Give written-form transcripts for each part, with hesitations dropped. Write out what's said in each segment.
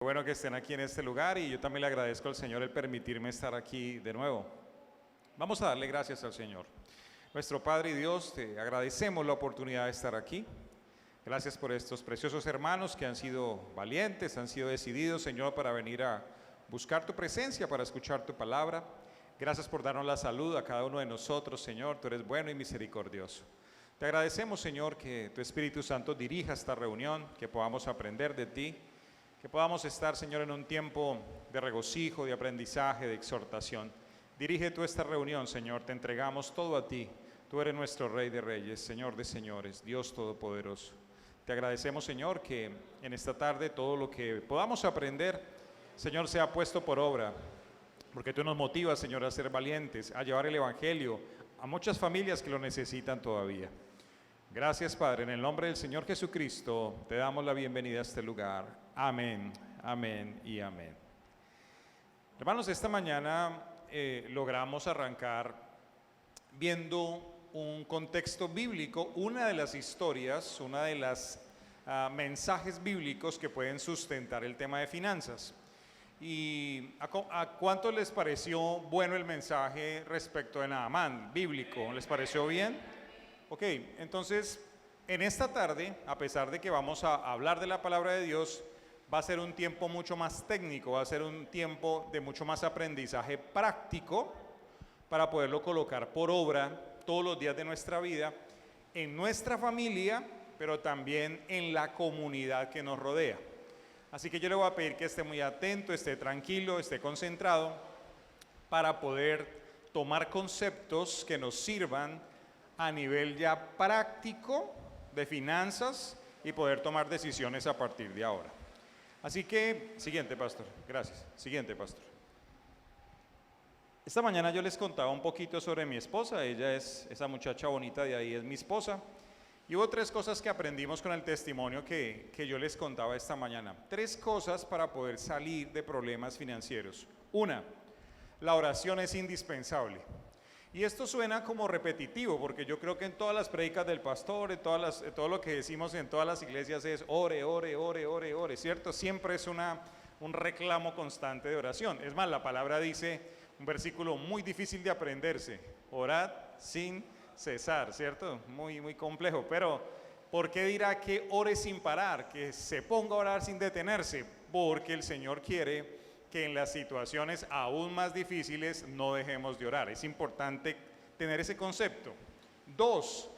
bueno que estén aquí en este lugar y yo también le agradezco al Señor el permitirme estar aquí de nuevo. Vamos a darle gracias al Señor. Nuestro Padre y Dios, te agradecemos la oportunidad de estar aquí. Gracias por estos preciosos hermanos que han sido valientes, han sido decididos, Señor, para venir a buscar tu presencia, para escuchar tu palabra. Gracias por darnos la salud a cada uno de nosotros, Señor. Tú eres bueno y misericordioso. Te agradecemos, Señor, que tu Espíritu Santo dirija esta reunión, que podamos aprender de ti, que podamos estar, Señor, en un tiempo de regocijo, de aprendizaje, de exhortación. Dirige tú esta reunión, Señor, te entregamos todo a ti. Tú eres nuestro Rey de Reyes, Señor de Señores, Dios Todopoderoso. Te agradecemos, Señor, que en esta tarde todo lo que podamos aprender, Señor, sea puesto por obra, porque tú nos motivas, Señor, a ser valientes, a llevar el Evangelio a muchas familias que lo necesitan todavía. Gracias, Padre, en el nombre del Señor Jesucristo, te damos la bienvenida a este lugar. Amén, amén y amén. Hermanos, esta mañana logramos arrancar viendo un contexto bíblico, una de las historias, una de las mensajes bíblicos que pueden sustentar el tema de finanzas. ¿Y a cuánto les pareció bueno el mensaje respecto de Naamán, bíblico? ¿Les pareció bien? Ok, entonces en esta tarde, a pesar de que vamos a hablar de la palabra de Dios, va a ser un tiempo mucho más técnico, va a ser un tiempo de mucho más aprendizaje práctico para poderlo colocar por obra todos los días de nuestra vida, en nuestra familia, pero también en la comunidad que nos rodea. Así que yo le voy a pedir que esté muy atento, esté tranquilo, esté concentrado para poder tomar conceptos que nos sirvan a nivel ya práctico de finanzas y poder tomar decisiones a partir de ahora. Así que, siguiente pastor, gracias. Siguiente pastor. Esta mañana yo les contaba un poquito sobre mi esposa, ella es esa muchacha bonita de ahí, es mi esposa. Y hubo 3 cosas que aprendimos con el testimonio que yo les contaba esta mañana. 3 cosas para poder salir de problemas financieros. Una, la oración es indispensable. Y esto suena como repetitivo, porque yo creo que en todas las prédicas del pastor, en todo lo que decimos en todas las iglesias es ore, ore, ore, ore, ore, ¿cierto? Siempre es un reclamo constante de oración. Es más, la palabra dice, un versículo muy difícil de aprenderse, orad sin cesar, ¿cierto? Muy, muy complejo, pero ¿por qué dirá que ore sin parar, que se ponga a orar sin detenerse? Porque el Señor quiere que en las situaciones aún más difíciles no dejemos de orar. Es importante tener ese concepto. 2,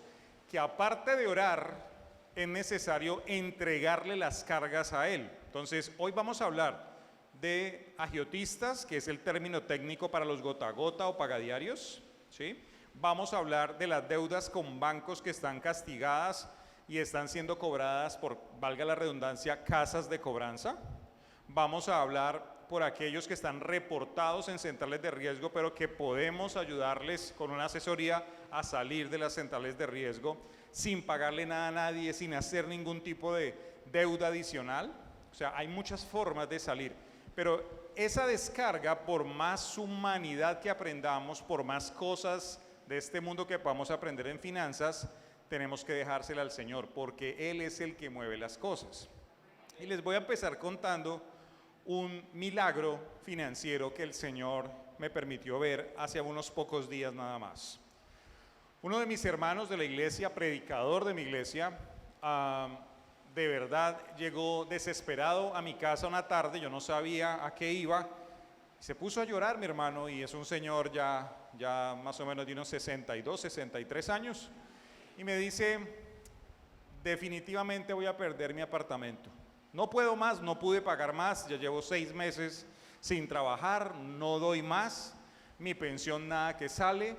que aparte de orar, es necesario entregarle las cargas a Él. Entonces, hoy vamos a hablar de agiotistas, que es el término técnico para los gota a gota o pagadiarios, ¿sí? Vamos a hablar de las deudas con bancos que están castigadas y están siendo cobradas por, valga la redundancia, casas de cobranza. Vamos a hablar por aquellos que están reportados en centrales de riesgo, pero que podemos ayudarles con una asesoría a salir de las centrales de riesgo sin pagarle nada a nadie, sin hacer ningún tipo de deuda adicional. O sea, hay muchas formas de salir, pero esa descarga, por más humanidad que aprendamos, por más cosas de este mundo que podamos aprender en finanzas, tenemos que dejársela al Señor, porque Él es el que mueve las cosas. Y les voy a empezar contando un milagro financiero que el Señor me permitió ver hace unos pocos días nada más. Uno de mis hermanos de la iglesia, predicador de mi iglesia, de verdad llegó desesperado a mi casa una tarde, yo no sabía a qué iba, se puso a llorar mi hermano, y es un señor ya más o menos de unos 62, 63 años, y me dice, definitivamente voy a perder mi apartamento. No puedo más, no pude pagar más, ya llevo 6 meses sin trabajar, no doy más, mi pensión nada que sale,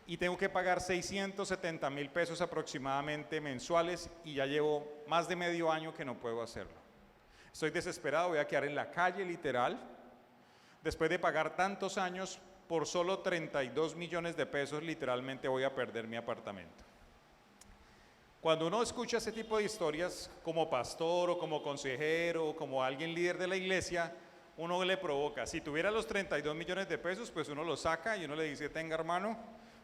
y tengo que pagar 670,000 pesos aproximadamente mensuales, y ya llevo más de medio año que no puedo hacerlo. Estoy desesperado, voy a quedar en la calle literal, después de pagar tantos años, por solo 32 millones de pesos literalmente voy a perder mi apartamento. Cuando uno escucha ese tipo de historias como pastor o como consejero o como alguien líder de la iglesia, uno le provoca, si tuviera los 32 millones de pesos, pues uno los saca y uno le dice, tenga hermano,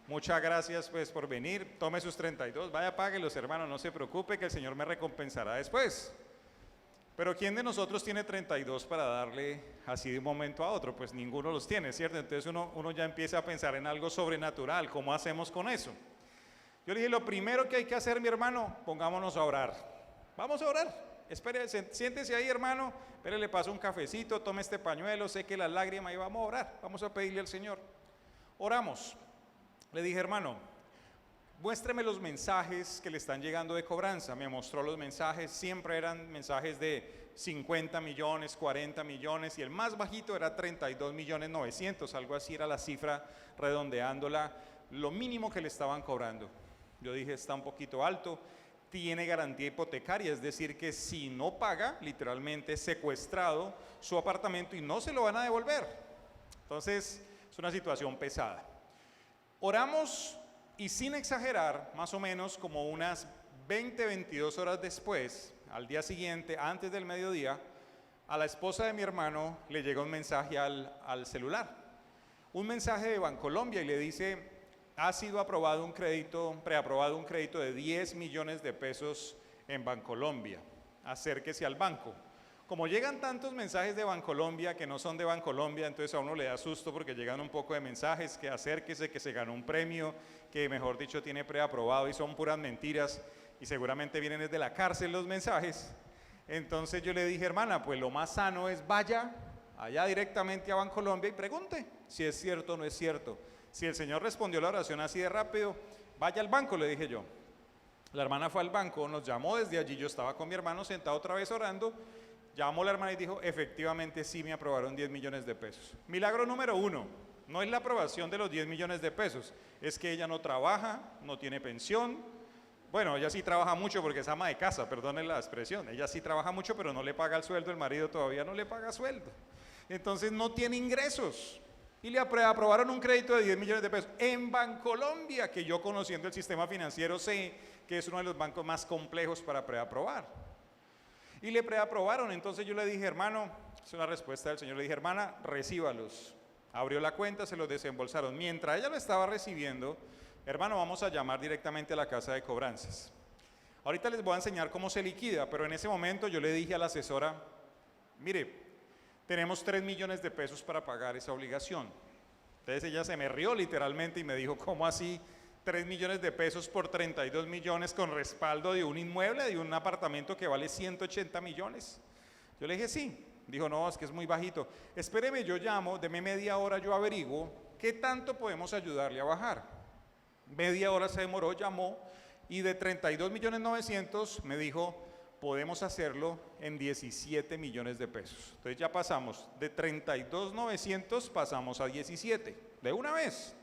muchas gracias pues por venir, tome sus 32, vaya páguelos hermano, no se preocupe que el Señor me recompensará después. Pero ¿quién de nosotros tiene 32 para darle así de un momento a otro? Pues ninguno los tiene, ¿cierto? Entonces uno ya empieza a pensar en algo sobrenatural. ¿Cómo hacemos con eso? Yo le dije, lo primero que hay que hacer, mi hermano, pongámonos a orar. Vamos a orar. Espere, siéntese ahí, hermano. Espere, le paso un cafecito, tome este pañuelo, seque las lágrimas y vamos a orar. Vamos a pedirle al Señor. Oramos. Le dije, hermano, muéstreme los mensajes que le están llegando de cobranza. Me mostró los mensajes, siempre eran mensajes de 50 millones, 40 millones y el más bajito era 32 millones 900, algo así era la cifra redondeándola, lo mínimo que le estaban cobrando. Yo dije, está un poquito alto, tiene garantía hipotecaria, es decir que si no paga, literalmente secuestrado su apartamento y no se lo van a devolver. Entonces, es una situación pesada. Oramos y sin exagerar, más o menos como unas 20, 22 horas después, al día siguiente, antes del mediodía, a la esposa de mi hermano le llega un mensaje al celular. Un mensaje de Bancolombia y le dice, ha sido aprobado un crédito, preaprobado un crédito de 10 millones de pesos en Bancolombia. Acérquese al banco. Como llegan tantos mensajes de Bancolombia que no son de Bancolombia, entonces a uno le da susto porque llegan un poco de mensajes que acérquese, que se ganó un premio, que mejor dicho tiene preaprobado y son puras mentiras y seguramente vienen desde la cárcel los mensajes. Entonces yo le dije, hermana, pues lo más sano es vaya allá directamente a Bancolombia y pregunte si es cierto o no es cierto. Si el Señor respondió la oración así de rápido, vaya al banco, le dije yo. La hermana fue al banco, nos llamó desde allí, yo estaba con mi hermano sentado otra vez orando. Llamó la hermana y dijo, efectivamente sí me aprobaron 10 millones de pesos. Milagro número 1, no es la aprobación de los 10 millones de pesos, es que ella no trabaja, no tiene pensión. Bueno, ella sí trabaja mucho porque es ama de casa, perdone la expresión. Ella sí trabaja mucho, pero no le paga el sueldo, el marido todavía no le paga sueldo. Entonces no tiene ingresos. Y le aprobaron un crédito de 10 millones de pesos en Bancolombia, que yo conociendo el sistema financiero sé que es uno de los bancos más complejos para preaprobar. Y le preaprobaron, entonces yo le dije, hermano, es una respuesta del Señor, le dije, hermana, recíbalos. Abrió la cuenta, se los desembolsaron. Mientras ella lo estaba recibiendo, hermano, vamos a llamar directamente a la casa de cobranzas. Ahorita les voy a enseñar cómo se liquida, pero en ese momento yo le dije a la asesora, mire, tenemos 3 millones de pesos para pagar esa obligación. Entonces ella se me rió literalmente y me dijo, ¿cómo así? 3 millones de pesos por 32 millones con respaldo de un inmueble, de un apartamento que vale 180 millones. Yo le dije, sí. Dijo, no, es que es muy bajito. Espéreme, yo llamo, deme media hora, yo averiguo qué tanto podemos ayudarle a bajar. Media hora se demoró, llamó y de 32 millones 900 me dijo, podemos hacerlo en 17 millones de pesos. Entonces ya pasamos de 32 900 pasamos a 17, de una vez.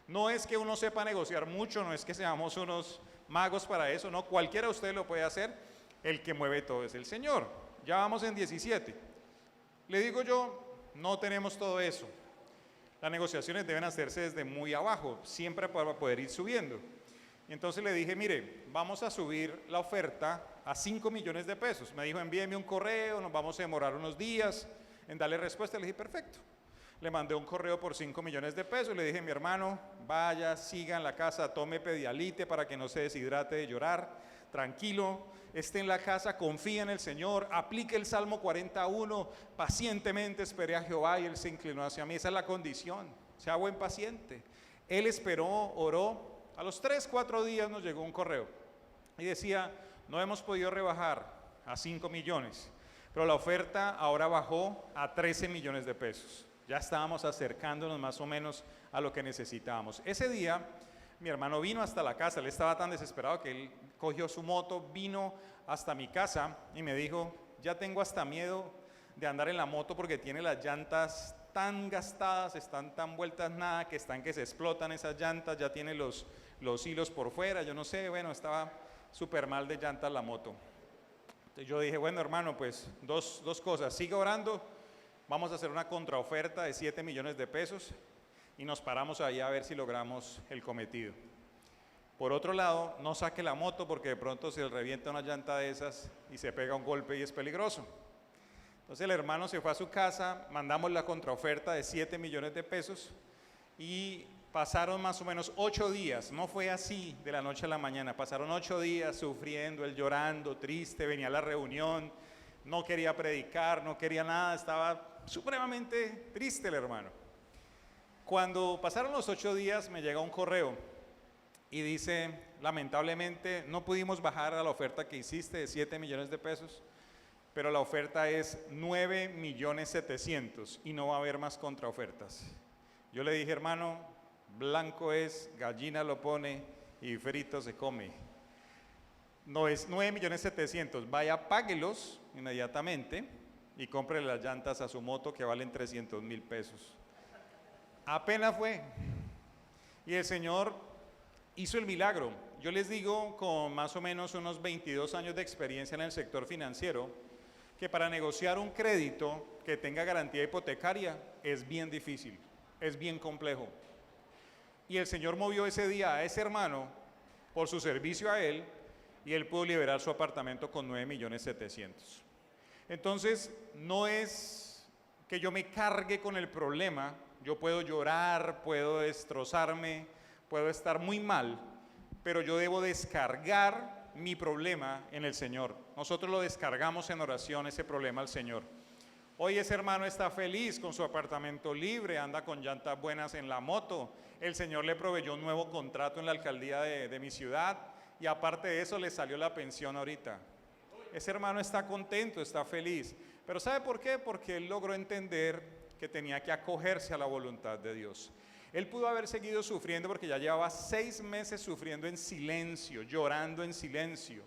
No es que uno sepa negociar mucho, no es que seamos unos magos para eso, no, cualquiera de ustedes lo puede hacer, el que mueve todo es el Señor. Ya vamos en 17. Le digo yo, no tenemos todo eso. Las negociaciones deben hacerse desde muy abajo, siempre para poder ir subiendo. Y entonces le dije, mire, vamos a subir la oferta a 5 millones de pesos. Me dijo, envíeme un correo, nos vamos a demorar unos días en darle respuesta. Le dije, perfecto. Le mandé un correo por 5 millones de pesos. Le dije, mi hermano, vaya, siga en la casa, tome Pedialite para que no se deshidrate de llorar. Tranquilo, esté en la casa, confía en el Señor, aplique el Salmo 41, pacientemente esperé a Jehová y Él se inclinó hacia mí. Esa es la condición, sea buen paciente. Él esperó, oró. A los 3, 4 días nos llegó un correo y decía, no hemos podido rebajar a 5 millones, pero la oferta ahora bajó a 13 millones de pesos. Ya estábamos acercándonos más o menos a lo que necesitábamos. Ese día mi hermano vino hasta la casa, él estaba tan desesperado que él cogió su moto, vino hasta mi casa y me dijo, ya tengo hasta miedo de andar en la moto porque tiene las llantas tan gastadas, están tan vueltas nada, que están que se explotan esas llantas, ya tiene los hilos por fuera, yo no sé, bueno, estaba súper mal de llantas la moto. Entonces yo dije, bueno hermano, pues dos cosas, sigue orando, vamos a hacer una contraoferta de 7 millones de pesos y nos paramos ahí a ver si logramos el cometido. Por otro lado, no saque la moto porque de pronto se le revienta una llanta de esas y se pega un golpe y es peligroso. Entonces el hermano se fue a su casa, mandamos la contraoferta de 7 millones de pesos y pasaron más o menos 8 días, no fue así de la noche a la mañana, pasaron 8 días sufriendo, él llorando, triste, venía a la reunión, no quería predicar, no quería nada, estaba supremamente triste el hermano. Cuando pasaron los 8 días me llega un correo y dice, lamentablemente no pudimos bajar a la oferta que hiciste de 7 millones de pesos, pero la oferta es 9.700.000 y no va a haber más contraofertas. Yo le dije, hermano, blanco es, gallina lo pone y frito se come. No es 9.700.000, vaya, páguelos inmediatamente y compre las llantas a su moto que valen 300.000 pesos. Apenas fue. Y el Señor hizo el milagro. Yo les digo, con más o menos unos 22 años de experiencia en el sector financiero, que para negociar un crédito que tenga garantía hipotecaria es bien difícil, es bien complejo. Y el Señor movió ese día a ese hermano por su servicio a él y él pudo liberar su apartamento con 9.700.000. Entonces, no es que yo me cargue con el problema, yo puedo llorar, puedo destrozarme, puedo estar muy mal, pero yo debo descargar mi problema en el Señor. Nosotros lo descargamos en oración, ese problema al Señor. Hoy ese hermano está feliz con su apartamento libre, anda con llantas buenas en la moto, el Señor le proveyó un nuevo contrato en la alcaldía de mi ciudad y aparte de eso le salió la pensión ahorita. Ese hermano está contento, está feliz, pero ¿sabe por qué? Porque él logró entender que tenía que acogerse a la voluntad de Dios. Él pudo haber seguido sufriendo porque ya llevaba 6 meses sufriendo en silencio, llorando en silencio.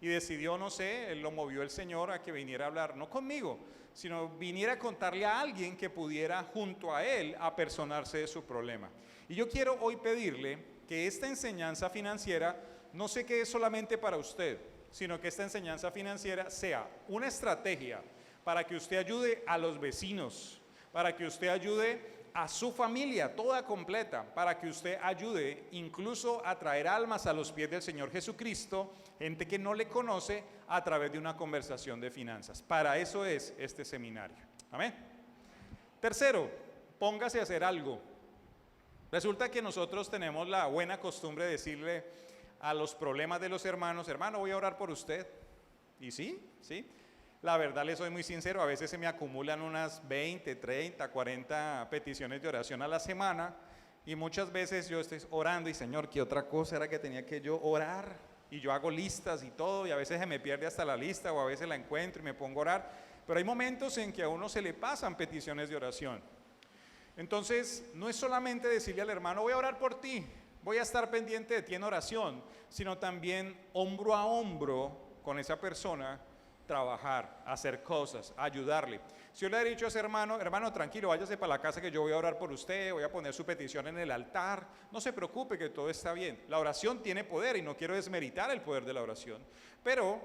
Y decidió, no sé, él lo movió el Señor a que viniera a hablar, no conmigo, sino viniera a contarle a alguien que pudiera junto a él apersonarse de su problema. Y yo quiero hoy pedirle que esta enseñanza financiera no se quede solamente para usted, sino que esta enseñanza financiera sea una estrategia para que usted ayude a los vecinos, para que usted ayude a su familia toda completa, para que usted ayude incluso a traer almas a los pies del Señor Jesucristo, gente que no le conoce, a través de una conversación de finanzas. Para eso es este seminario. Amén. Tercero, póngase a hacer algo. Resulta que nosotros tenemos la buena costumbre de decirle a los problemas de los hermanos, hermano, voy a orar por usted. Y sí. La verdad, les soy muy sincero, a veces se me acumulan unas 20, 30, 40 peticiones de oración a la semana y muchas veces yo estoy orando y Señor, ¿qué otra cosa era que tenía que yo orar? Y yo hago listas y todo y a veces se me pierde hasta la lista o a veces la encuentro y me pongo a orar, pero hay momentos en que a uno se le pasan peticiones de oración. Entonces, no es solamente decirle al hermano, voy a orar por ti, voy a estar pendiente de ti en oración, sino también hombro a hombro con esa persona, trabajar, hacer cosas, ayudarle. Si yo le he dicho a ese hermano, tranquilo, váyase para la casa que yo voy a orar por usted, voy a poner su petición en el altar, no se preocupe que todo está bien. La oración tiene poder y no quiero desmeritar el poder de la oración, pero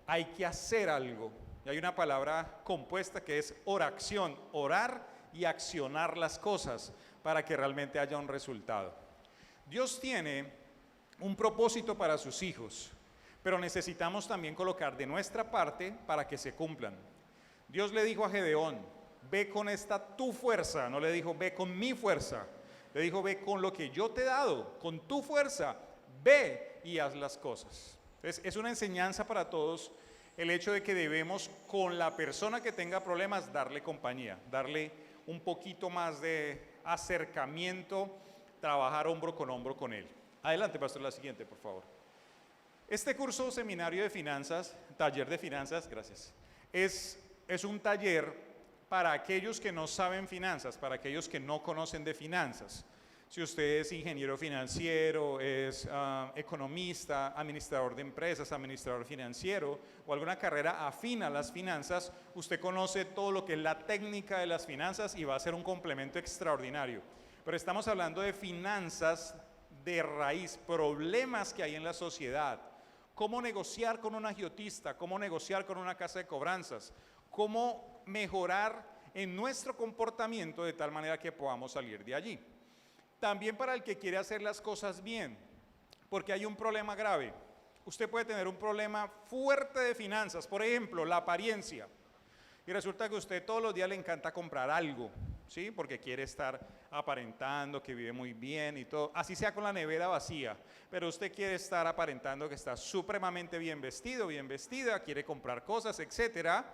hay que hacer algo. Y hay una palabra compuesta que es oración, orar y accionar las cosas para que realmente haya un resultado. Dios tiene un propósito para sus hijos, pero necesitamos también colocar de nuestra parte para que se cumplan. Dios le dijo a Gedeón, ve con esta tu fuerza, no le dijo ve con mi fuerza, le dijo ve con lo que yo te he dado, con tu fuerza, ve y haz las cosas. Entonces, es una enseñanza para todos el hecho de que debemos con la persona que tenga problemas darle compañía, darle un poquito más de acercamiento, trabajar hombro con él. Adelante, pastor, la siguiente, por favor. Este curso seminario de finanzas, taller de finanzas, gracias, es un taller para aquellos que no saben finanzas, para aquellos que no conocen de finanzas. Si usted es ingeniero financiero, es economista, administrador de empresas, administrador financiero o alguna carrera afín a las finanzas, usted conoce todo lo que es la técnica de las finanzas y va a ser un complemento extraordinario. Pero estamos hablando de finanzas de raíz, problemas que hay en la sociedad. Cómo negociar con un agiotista, cómo negociar con una casa de cobranzas, cómo mejorar en nuestro comportamiento de tal manera que podamos salir de allí. También para el que quiere hacer las cosas bien, porque hay un problema grave. Usted puede tener un problema fuerte de finanzas, por ejemplo, la apariencia. Y resulta que a usted todos los días le encanta comprar algo, ¿sí? Porque quiere estar aparentando que vive muy bien y todo, así sea con la nevera vacía, pero usted quiere estar aparentando que está supremamente bien vestido, bien vestida, quiere comprar cosas, etcétera,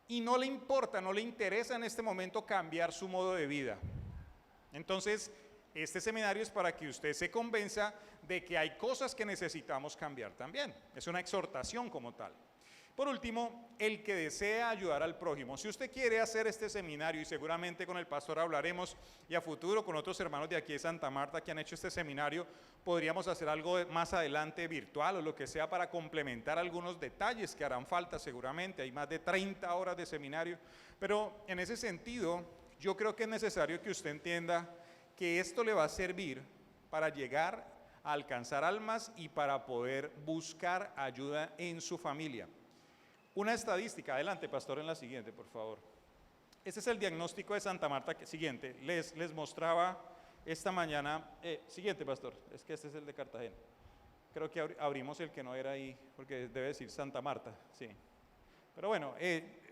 y no le importa, no le interesa en este momento cambiar su modo de vida. Entonces, este seminario es para que usted se convenza de que hay cosas que necesitamos cambiar también. Es una exhortación como tal. Por último, el que desea ayudar al prójimo. Si usted quiere hacer este seminario, y seguramente con el pastor hablaremos, y a futuro con otros hermanos de aquí de Santa Marta que han hecho este seminario, podríamos hacer algo más adelante virtual o lo que sea para complementar algunos detalles que harán falta seguramente. Hay más de 30 horas de seminario, pero en ese sentido, yo creo que es necesario que usted entienda que esto le va a servir para llegar a alcanzar almas y para poder buscar ayuda en su familia. Una estadística, adelante pastor en la siguiente por favor. Este es el diagnóstico de Santa Marta, siguiente, les mostraba esta mañana, siguiente pastor, es que este es el de Cartagena. Creo que abrimos el que no era ahí, porque debe decir Santa Marta, sí. Pero bueno,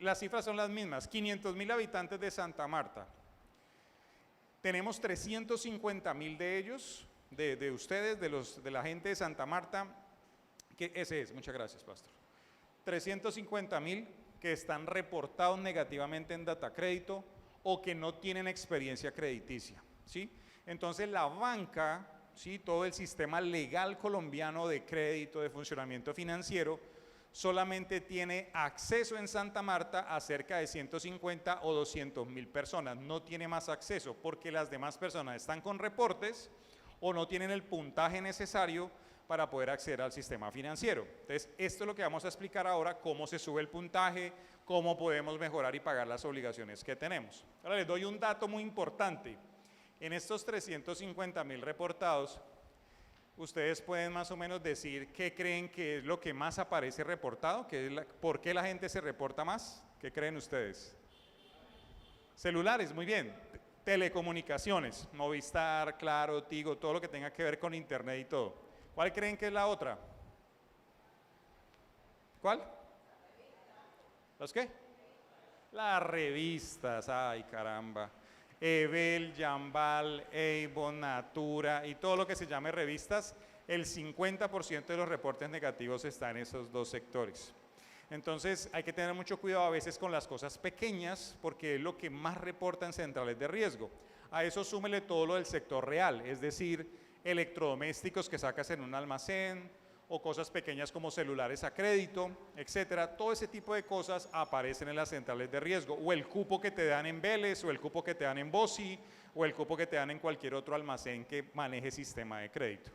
las cifras son las mismas, 500,000 habitantes de Santa Marta. Tenemos 350,000 de ellos, de ustedes, de la gente de Santa Marta, que ese es, muchas gracias pastor. 350,000 que están reportados negativamente en Datacrédito o que no tienen experiencia crediticia, ¿sí? Entonces la banca, ¿sí? Todo el sistema legal colombiano de crédito, de funcionamiento financiero, solamente tiene acceso en Santa Marta a cerca de 150 o 200,000 personas, no tiene más acceso porque las demás personas están con reportes o no tienen el puntaje necesario para poder acceder al sistema financiero. Entonces, esto es lo que vamos a explicar ahora, cómo se sube el puntaje, cómo podemos mejorar y pagar las obligaciones que tenemos. Ahora les doy un dato muy importante. En estos 350,000 reportados, ustedes pueden más o menos decir qué creen que es lo que más aparece reportado, por qué la gente se reporta más. ¿Qué creen ustedes? Celulares, muy bien. Telecomunicaciones, Movistar, Claro, Tigo, todo lo que tenga que ver con internet y todo. ¿Cuál creen que es la otra? ¿Cuál? ¿Los qué? Las revistas, ay caramba. Ebel, Jambal, Avon, Natura y todo lo que se llame revistas, el 50% de los reportes negativos está en esos dos sectores. Entonces hay que tener mucho cuidado a veces con las cosas pequeñas porque es lo que más reportan centrales de riesgo. A eso súmele todo lo del sector real, es decir, electrodomésticos que sacas en un almacén o cosas pequeñas como celulares a crédito, etcétera. Todo ese tipo de cosas aparecen en las centrales de riesgo o el cupo que te dan en Vélez o el cupo que te dan en Bossi o el cupo que te dan en cualquier otro almacén que maneje sistema de crédito.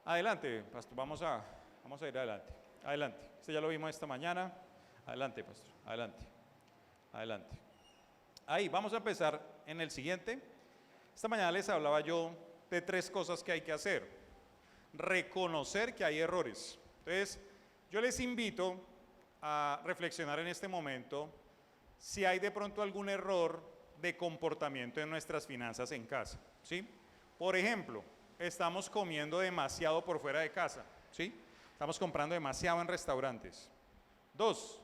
Adelante, pastor, vamos a ir adelante. Adelante, este ya lo vimos esta mañana. Adelante, pastor, adelante, adelante. Ahí, vamos a empezar en el siguiente. Esta mañana les hablaba yo de 3 cosas que hay que hacer. Reconocer que hay errores. Entonces, yo les invito a reflexionar en este momento si hay de pronto algún error de comportamiento en nuestras finanzas en casa, ¿sí? Por ejemplo, estamos comiendo demasiado por fuera de casa, ¿sí? Estamos comprando demasiado en restaurantes. 2,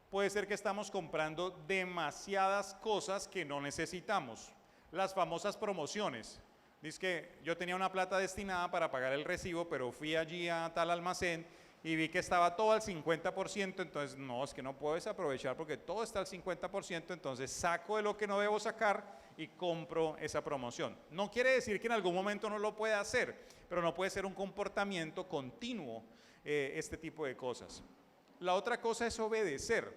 puede ser que estamos comprando demasiadas cosas que no necesitamos. Las famosas promociones. Dice que yo tenía una plata destinada para pagar el recibo, pero fui allí a tal almacén y vi que estaba todo al 50%, entonces no, es que no puedo desaprovechar porque todo está al 50%, entonces saco de lo que no debo sacar y compro esa promoción. No quiere decir que en algún momento no lo pueda hacer, pero no puede ser un comportamiento continuo este tipo de cosas. La otra cosa es obedecer.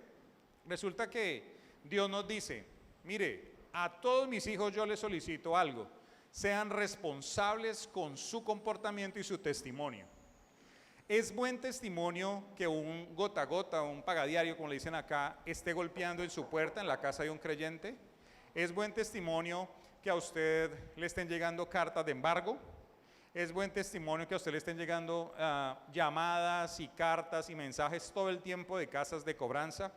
Resulta que Dios nos dice, mire, a todos mis hijos yo les solicito algo, sean responsables con su comportamiento y su testimonio. Es buen testimonio que un gota a gota, un pagadiario, como le dicen acá, esté golpeando en su puerta en la casa de un creyente. Es buen testimonio que a usted le estén llegando cartas de embargo. Es buen testimonio que a usted le estén llegando llamadas y cartas y mensajes todo el tiempo de casas de cobranza.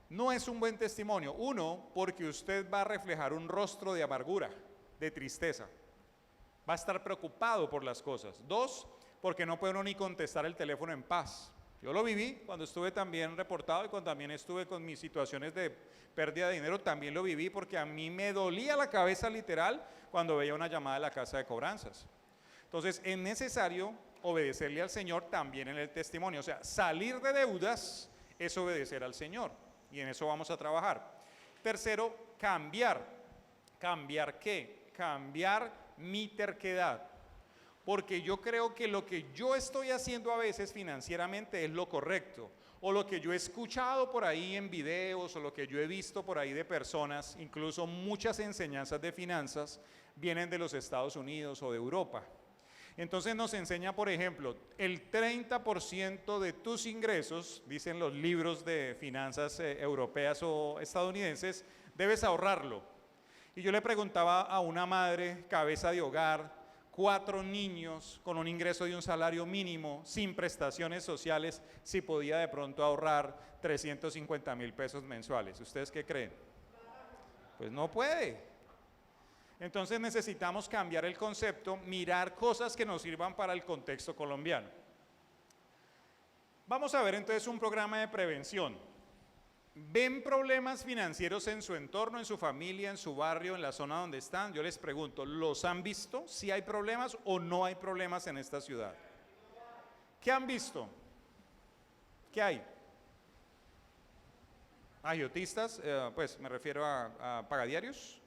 No es un buen testimonio. 1, porque usted va a reflejar un rostro de amargura, de tristeza. Va a estar preocupado por las cosas. 2, porque no puede uno ni contestar el teléfono en paz. Yo lo viví cuando estuve también reportado y cuando también estuve con mis situaciones de pérdida de dinero, también lo viví porque a mí me dolía la cabeza literal cuando veía una llamada de la casa de cobranzas. Entonces es necesario obedecerle al Señor también en el testimonio. O sea, salir de deudas es obedecer al Señor y en eso vamos a trabajar. Tercero, cambiar. ¿Cambiar qué? Cambiar mi terquedad. Porque yo creo que lo que yo estoy haciendo a veces financieramente es lo correcto. O lo que yo he escuchado por ahí en videos o lo que yo he visto por ahí de personas, incluso muchas enseñanzas de finanzas vienen de los Estados Unidos o de Europa. Entonces nos enseña, por ejemplo, el 30% de tus ingresos, dicen los libros de finanzas europeas o estadounidenses, debes ahorrarlo. Y yo le preguntaba a una madre, cabeza de hogar, 4 niños con un ingreso de un salario mínimo, sin prestaciones sociales, si podía de pronto ahorrar 350,000 pesos mensuales. ¿Ustedes qué creen? Pues no puede. Entonces necesitamos cambiar el concepto, mirar cosas que nos sirvan para el contexto colombiano. Vamos a ver entonces un programa de prevención. ¿Ven problemas financieros en su entorno, en su familia, en su barrio, en la zona donde están? Yo les pregunto, ¿los han visto? ¿Si hay problemas o no hay problemas en esta ciudad? ¿Qué han visto? ¿Qué hay? ¿Agiotistas? Pues me refiero a pagadiarios.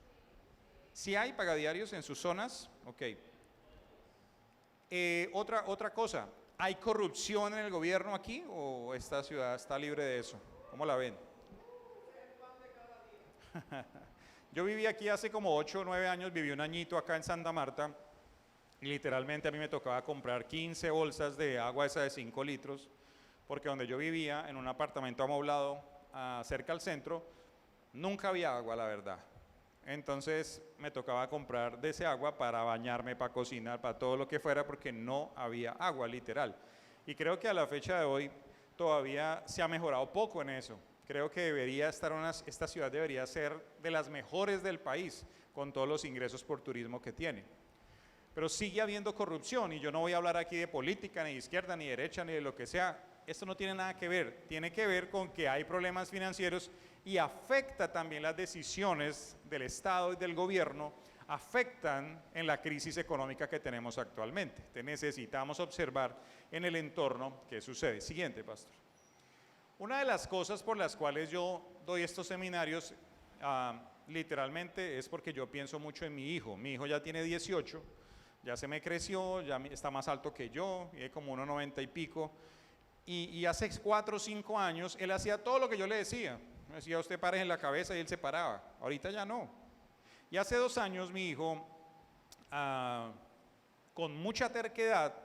¿Sí hay pagadiarios en sus zonas? Ok. Otra cosa, ¿hay corrupción en el gobierno aquí o esta ciudad está libre de eso? ¿Cómo la ven? Yo viví aquí hace como 8 o 9 años, viví un añito acá en Santa Marta y literalmente a mí me tocaba comprar 15 bolsas de agua esa de 5 litros porque donde yo vivía, en un apartamento amoblado cerca al centro, nunca había agua, la verdad. Entonces me tocaba comprar de ese agua para bañarme, para cocinar, para todo lo que fuera, porque no había agua, literal. Y creo que a la fecha de hoy todavía se ha mejorado poco en eso. Creo que esta ciudad debería ser de las mejores del país, con todos los ingresos por turismo que tiene. Pero sigue habiendo corrupción, y yo no voy a hablar aquí de política, ni de izquierda, ni de derecha, ni de lo que sea. Esto no tiene nada que ver, tiene que ver con que hay problemas financieros y afecta también las decisiones del Estado y del gobierno, afectan en la crisis económica que tenemos actualmente. Entonces necesitamos observar en el entorno qué sucede. Siguiente, pastor. Una de las cosas por las cuales yo doy estos seminarios, literalmente, es porque yo pienso mucho en mi hijo. Mi hijo ya tiene 18, ya se me creció, ya está más alto que yo, mide como 1,90 y pico. Y hace 4 o 5 años, él hacía todo lo que yo le decía. Me decía, usted pare en la cabeza y él se paraba. Ahorita ya no. Y hace 2 años mi hijo, con mucha terquedad,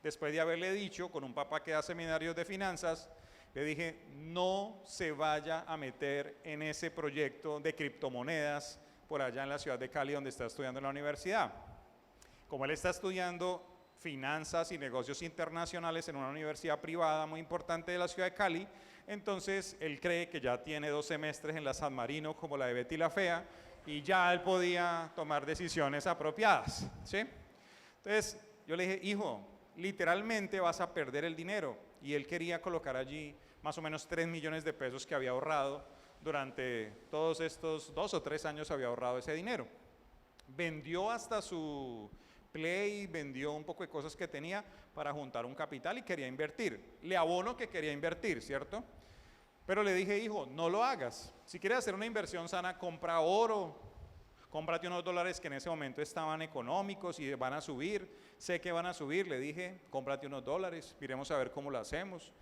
después de haberle dicho, con un papá que da seminarios de finanzas, le dije, no se vaya a meter en ese proyecto de criptomonedas por allá en la ciudad de Cali, donde está estudiando en la universidad. Como él está estudiando finanzas y negocios internacionales en una universidad privada muy importante de la ciudad de Cali, entonces él cree que ya tiene 2 semestres en la San Marino como la de Betty la Fea y ya él podía tomar decisiones apropiadas, ¿sí? Entonces yo le dije, hijo, literalmente vas a perder el dinero, y él quería colocar allí más o menos 3 millones de pesos que había ahorrado durante todos estos 2 o 3 años, había ahorrado ese dinero. Vendió hasta su Play, vendió un poco de cosas que tenía para juntar un capital y quería invertir. Le abono que quería invertir, ¿cierto? Pero le dije, hijo, no lo hagas. Si quieres hacer una inversión sana, compra oro, cómprate unos dólares que en ese momento estaban económicos y van a subir. Sé que van a subir, le dije, cómprate unos dólares, miremos a ver cómo lo hacemos.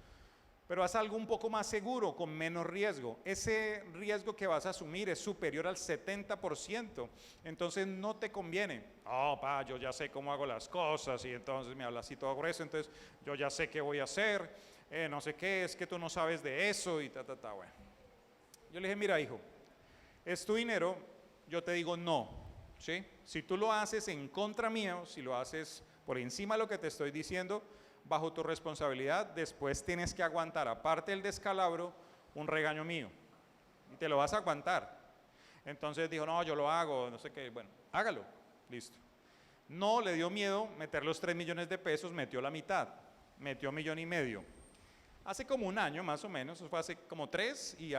Pero haz algo un poco más seguro, con menos riesgo. Ese riesgo que vas a asumir es superior al 70%, entonces no te conviene. Oh, pa, yo ya sé cómo hago las cosas, y entonces me habla así todo grueso, entonces yo ya sé qué voy a hacer, no sé qué, es que tú no sabes de eso, y bueno. Yo le dije, mira, hijo, es tu dinero, yo te digo no, ¿sí? Si tú lo haces en contra mío, si lo haces por encima de lo que te estoy diciendo, bajo tu responsabilidad, después tienes que aguantar, aparte del descalabro, un regaño mío. Y te lo vas a aguantar. Entonces dijo, no, yo lo hago, no sé qué. Bueno, hágalo, listo. No le dio miedo meter los 3 millones de pesos, metió la mitad, metió 1,5 millones. hace como un año más o menos, eso fue hace como 3 y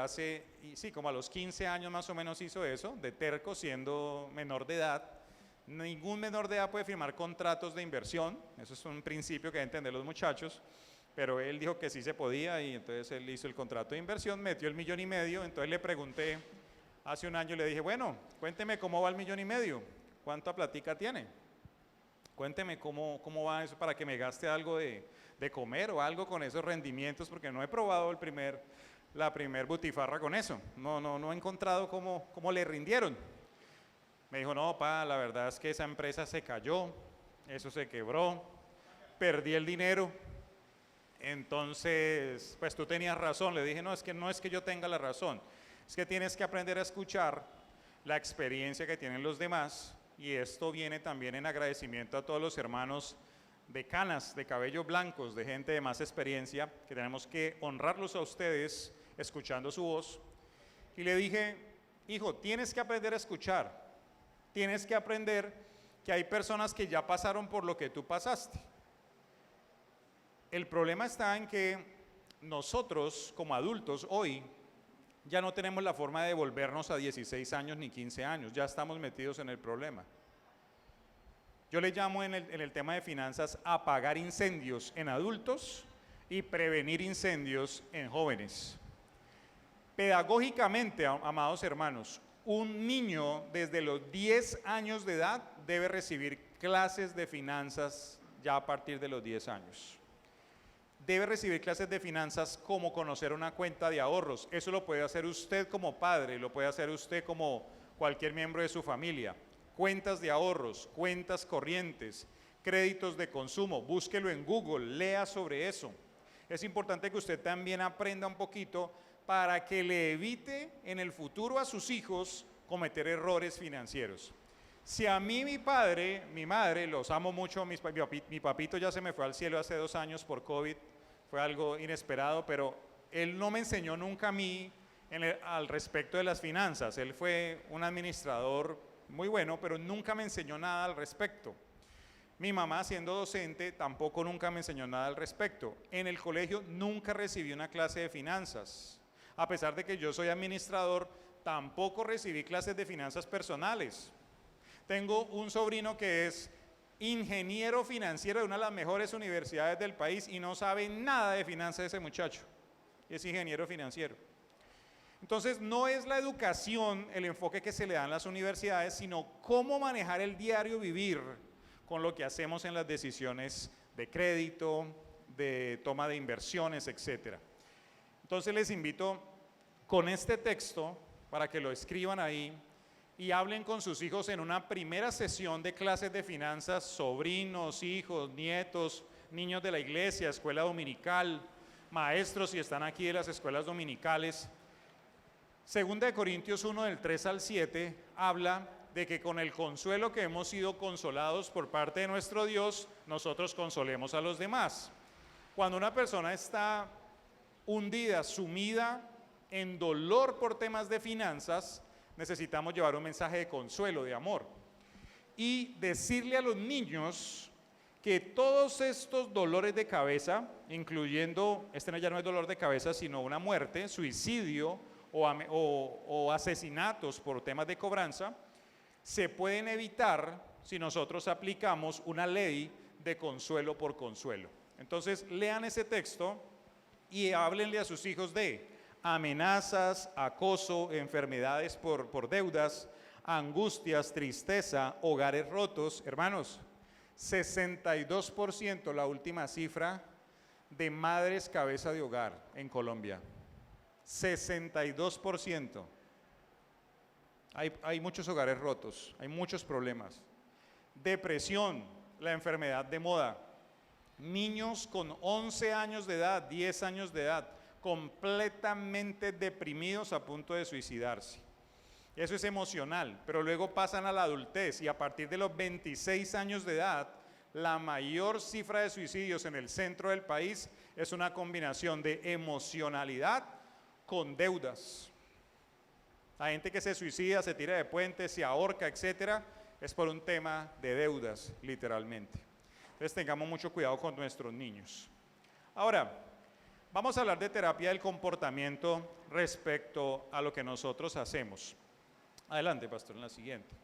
sí, como a los 15 años más o menos hizo eso, de terco siendo menor de edad. Ningún menor de edad puede firmar contratos de inversión, eso es un principio que deben entender los muchachos, pero él dijo que sí se podía y entonces él hizo el contrato de inversión, metió el 1,5 millones, entonces le pregunté hace un año, le dije, bueno, cuénteme cómo va el 1,5 millones, ¿cuánta platica tiene? Cuénteme cómo va eso para que me gaste algo de comer o algo con esos rendimientos, porque no he probado la primer butifarra con eso, no he encontrado cómo le rindieron. Me dijo, no, pa, la verdad es que esa empresa se cayó, eso se quebró, perdí el dinero, entonces, pues tú tenías razón. Le dije, no es que yo tenga la razón, es que tienes que aprender a escuchar la experiencia que tienen los demás, y esto viene también en agradecimiento a todos los hermanos de canas, de cabellos blancos, de gente de más experiencia, que tenemos que honrarlos a ustedes escuchando su voz. Y le dije, hijo, tienes que aprender a escuchar, tienes que aprender que hay personas que ya pasaron por lo que tú pasaste. El problema está en que nosotros como adultos hoy ya no tenemos la forma de devolvernos a 16 años ni 15 años, ya estamos metidos en el problema. Yo le llamo en el tema de finanzas apagar incendios en adultos y prevenir incendios en jóvenes. Pedagógicamente, amados hermanos, un niño desde los 10 años de edad debe recibir clases de finanzas ya a partir de los 10 años. Debe recibir clases de finanzas como conocer una cuenta de ahorros. Eso lo puede hacer usted como padre, lo puede hacer usted como cualquier miembro de su familia. Cuentas de ahorros, cuentas corrientes, créditos de consumo, búsquelo en Google, lea sobre eso. Es importante que usted también aprenda un poquito para que le evite en el futuro a sus hijos cometer errores financieros. Si a mí mi padre, mi madre, los amo mucho, mi papito ya se me fue al cielo hace 2 años por COVID, fue algo inesperado, pero él no me enseñó nunca a mí al respecto de las finanzas. Él fue un administrador muy bueno, pero nunca me enseñó nada al respecto. Mi mamá, siendo docente, tampoco nunca me enseñó nada al respecto. En el colegio nunca recibí una clase de finanzas. A pesar de que yo soy administrador, tampoco recibí clases de finanzas personales. Tengo un sobrino que es ingeniero financiero de una de las mejores universidades del país y no sabe nada de finanzas ese muchacho. Es ingeniero financiero. Entonces, no es la educación el enfoque que se le da en las universidades, sino cómo manejar el diario vivir con lo que hacemos en las decisiones de crédito, de toma de inversiones, etc. Entonces, les invito con este texto para que lo escriban ahí y hablen con sus hijos en una primera sesión de clases de finanzas, sobrinos, hijos, nietos, niños de la iglesia, escuela dominical, maestros si están aquí de las escuelas dominicales. Segunda de Corintios 1 del 3 al 7 habla de que con el consuelo que hemos sido consolados por parte de nuestro Dios, nosotros consolemos a los demás. Cuando una persona está hundida, sumida en dolor por temas de finanzas, necesitamos llevar un mensaje de consuelo, de amor. Y decirle a los niños que todos estos dolores de cabeza, incluyendo, ya no es dolor de cabeza, sino una muerte, suicidio o asesinatos por temas de cobranza, se pueden evitar si nosotros aplicamos una ley de consuelo por consuelo. Entonces, lean ese texto y háblenle a sus hijos de amenazas, acoso, enfermedades por deudas, angustias, tristeza, hogares rotos. Hermanos, 62%, la última cifra, de madres cabeza de hogar en Colombia. 62%. Hay muchos hogares rotos, hay muchos problemas. Depresión, la enfermedad de moda. Niños con 11 años de edad, 10 años de edad, completamente deprimidos a punto de suicidarse. Eso es emocional, pero luego pasan a la adultez y a partir de los 26 años de edad, la mayor cifra de suicidios en el centro del país es una combinación de emocionalidad con deudas. La gente que se suicida, se tira de puentes, se ahorca, etcétera, es por un tema de deudas, literalmente. Entonces tengamos mucho cuidado con nuestros niños. Ahora, Vamos a hablar de terapia del comportamiento respecto a lo que nosotros hacemos. Adelante, pastor, en la siguiente.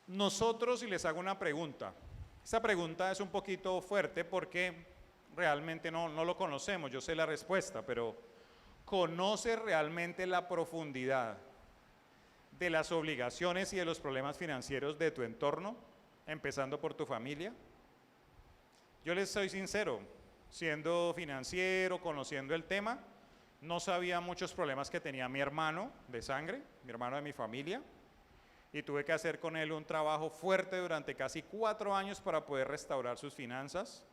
Nosotros, y les hago una pregunta. Esta pregunta es un poquito fuerte porque realmente no lo conocemos. Yo sé la respuesta, pero ¿conoces realmente la profundidad de las obligaciones y de los problemas financieros de tu entorno, empezando por tu familia? Yo les soy sincero, siendo financiero, conociendo el tema, no sabía muchos problemas que tenía mi hermano de sangre, mi hermano de mi familia, y tuve que hacer con él un trabajo fuerte durante casi 4 años para poder restaurar sus finanzas.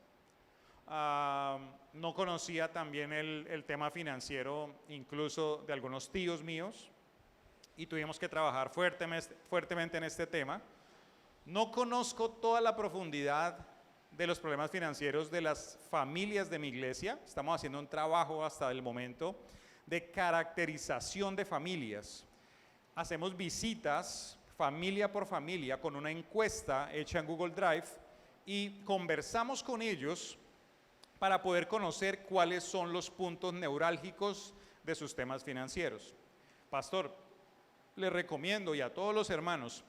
No conocía también el tema financiero incluso de algunos tíos míos, y tuvimos que trabajar fuertemente en este tema. No conozco toda la profundidad de los problemas financieros de las familias de mi iglesia. Estamos haciendo un trabajo hasta el momento de caracterización de familias. Hacemos visitas familia por familia con una encuesta hecha en Google Drive y conversamos con ellos para poder conocer cuáles son los puntos neurálgicos de sus temas financieros. Pastor, les recomiendo, y a todos los hermanos,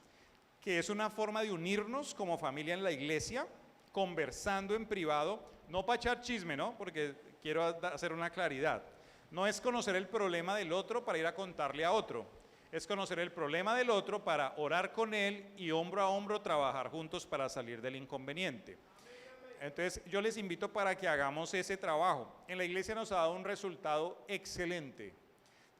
que es una forma de unirnos como familia en la iglesia, conversando en privado, no para echar chisme, ¿no? Porque quiero hacer una claridad. No es conocer el problema del otro para ir a contarle a otro. Es conocer el problema del otro para orar con él y hombro a hombro trabajar juntos para salir del inconveniente. Entonces yo les invito para que hagamos ese trabajo. En la iglesia nos ha dado un resultado excelente.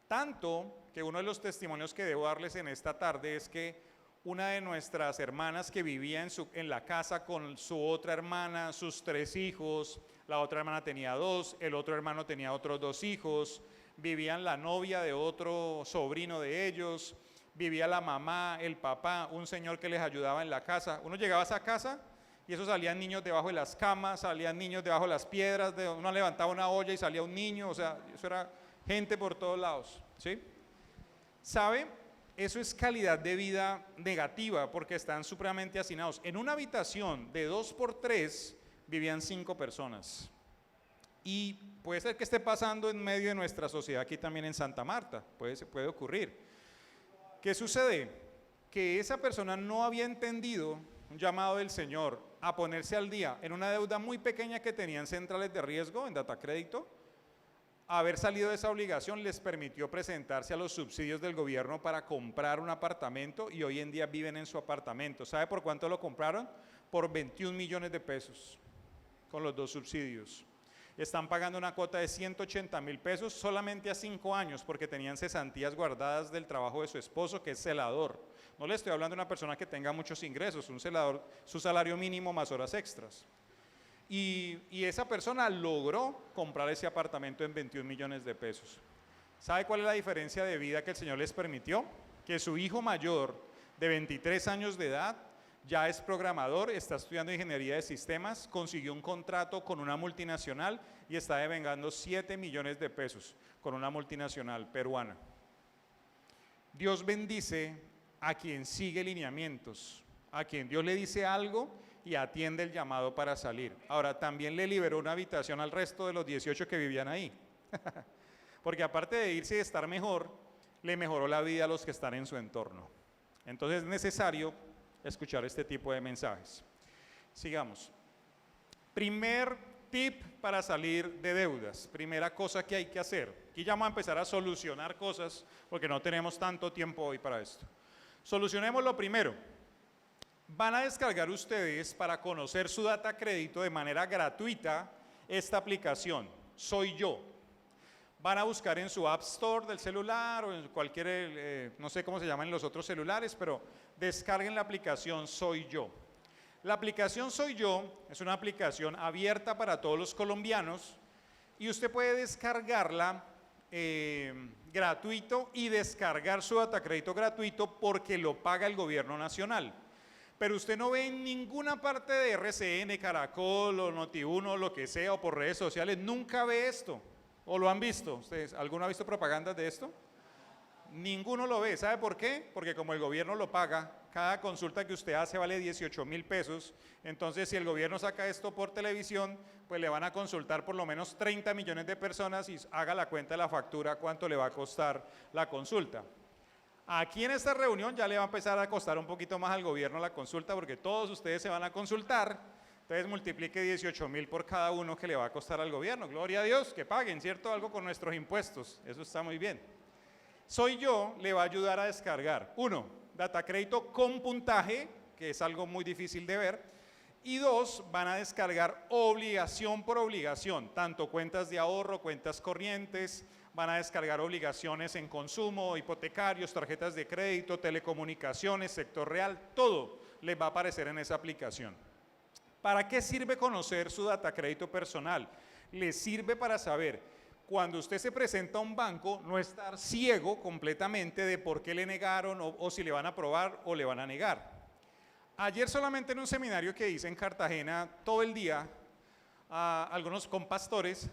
Tanto que uno de los testimonios que debo darles en esta tarde es que una de nuestras hermanas que vivía en la casa con su otra hermana, sus 3 hijos, la otra hermana tenía 2, el otro hermano tenía otros 2 hijos, vivían la novia de otro sobrino de ellos, vivía la mamá, el papá, un señor que les ayudaba en la casa. Uno llegaba a esa casa y eso salían niños debajo de las camas, salían niños debajo de las piedras, uno levantaba una olla y salía un niño, o sea, eso era gente por todos lados, ¿sí? ¿Sabe? Eso es calidad de vida negativa porque están supremamente hacinados. En una habitación de 2 por 3 vivían 5 personas. Y puede ser que esté pasando en medio de nuestra sociedad aquí también en Santa Marta, puede ocurrir. ¿Qué sucede? Que esa persona no había entendido un llamado del Señor a ponerse al día en una deuda muy pequeña que tenían centrales de riesgo en Datacrédito. Haber salido de esa obligación les permitió presentarse a los subsidios del gobierno para comprar un apartamento y hoy en día viven en su apartamento. ¿Sabe por cuánto lo compraron? Por 21 millones de pesos con los 2 subsidios. Están pagando una cuota de 180,000 pesos solamente a 5 años porque tenían cesantías guardadas del trabajo de su esposo, que es celador. No le estoy hablando de una persona que tenga muchos ingresos, un celador, su salario mínimo más horas extras. Y esa persona logró comprar ese apartamento en 21 millones de pesos. ¿Sabe cuál es la diferencia de vida que el Señor les permitió? Que su hijo mayor, de 23 años de edad, ya es programador, está estudiando ingeniería de sistemas, consiguió un contrato con una multinacional y está devengando 7 millones de pesos con una multinacional peruana. Dios bendice a quien sigue lineamientos, a quien Dios le dice algo y atiende el llamado para salir. Ahora, también le liberó una habitación al resto de los 18 que vivían ahí. Porque aparte de irse y estar mejor, le mejoró la vida a los que están en su entorno. Entonces es necesario escuchar este tipo de mensajes. Sigamos. Primer tip para salir de deudas. Primera cosa que hay que hacer. Aquí ya vamos a empezar a solucionar cosas porque no tenemos tanto tiempo hoy para esto. Solucionemos lo primero. Van a descargar ustedes para conocer su Datacrédito de manera gratuita esta aplicación, Soy Yo. Van a buscar en su App Store del celular o en cualquier, no sé cómo se llaman los otros celulares, pero descarguen la aplicación Soy Yo. La aplicación Soy Yo es una aplicación abierta para todos los colombianos y usted puede descargarla gratuito y descargar su Datacrédito gratuito porque lo paga el gobierno nacional. Pero usted no ve en ninguna parte de RCN, Caracol o Noti1 o lo que sea o por redes sociales, nunca ve esto. ¿O lo han visto? ¿Ustedes, alguno ha visto propagandas de esto? Ninguno lo ve. ¿Sabe por qué? Porque como el gobierno lo paga, cada consulta que usted hace vale 18.000 pesos, entonces si el gobierno saca esto por televisión, pues le van a consultar por lo menos 30 millones de personas y haga la cuenta de la factura cuánto le va a costar la consulta. Aquí en esta reunión ya le va a empezar a costar un poquito más al gobierno la consulta porque todos ustedes se van a consultar, entonces multiplique 18.000 por cada uno que le va a costar al gobierno. Gloria a Dios, que paguen, ¿cierto? Algo con nuestros impuestos, eso está muy bien. Soy Yo le va a ayudar a descargar, 1, Datacrédito con puntaje, que es algo muy difícil de ver, y 2, van a descargar obligación por obligación, tanto cuentas de ahorro, cuentas corrientes, van a descargar obligaciones en consumo, hipotecarios, tarjetas de crédito, telecomunicaciones, sector real, todo les va a aparecer en esa aplicación. ¿Para qué sirve conocer su Datacrédito personal? Le sirve para saber, cuando usted se presenta a un banco, no estar ciego completamente de por qué le negaron o si le van a aprobar o le van a negar. Ayer solamente en un seminario que hice en Cartagena, todo el día, algunos con pastores,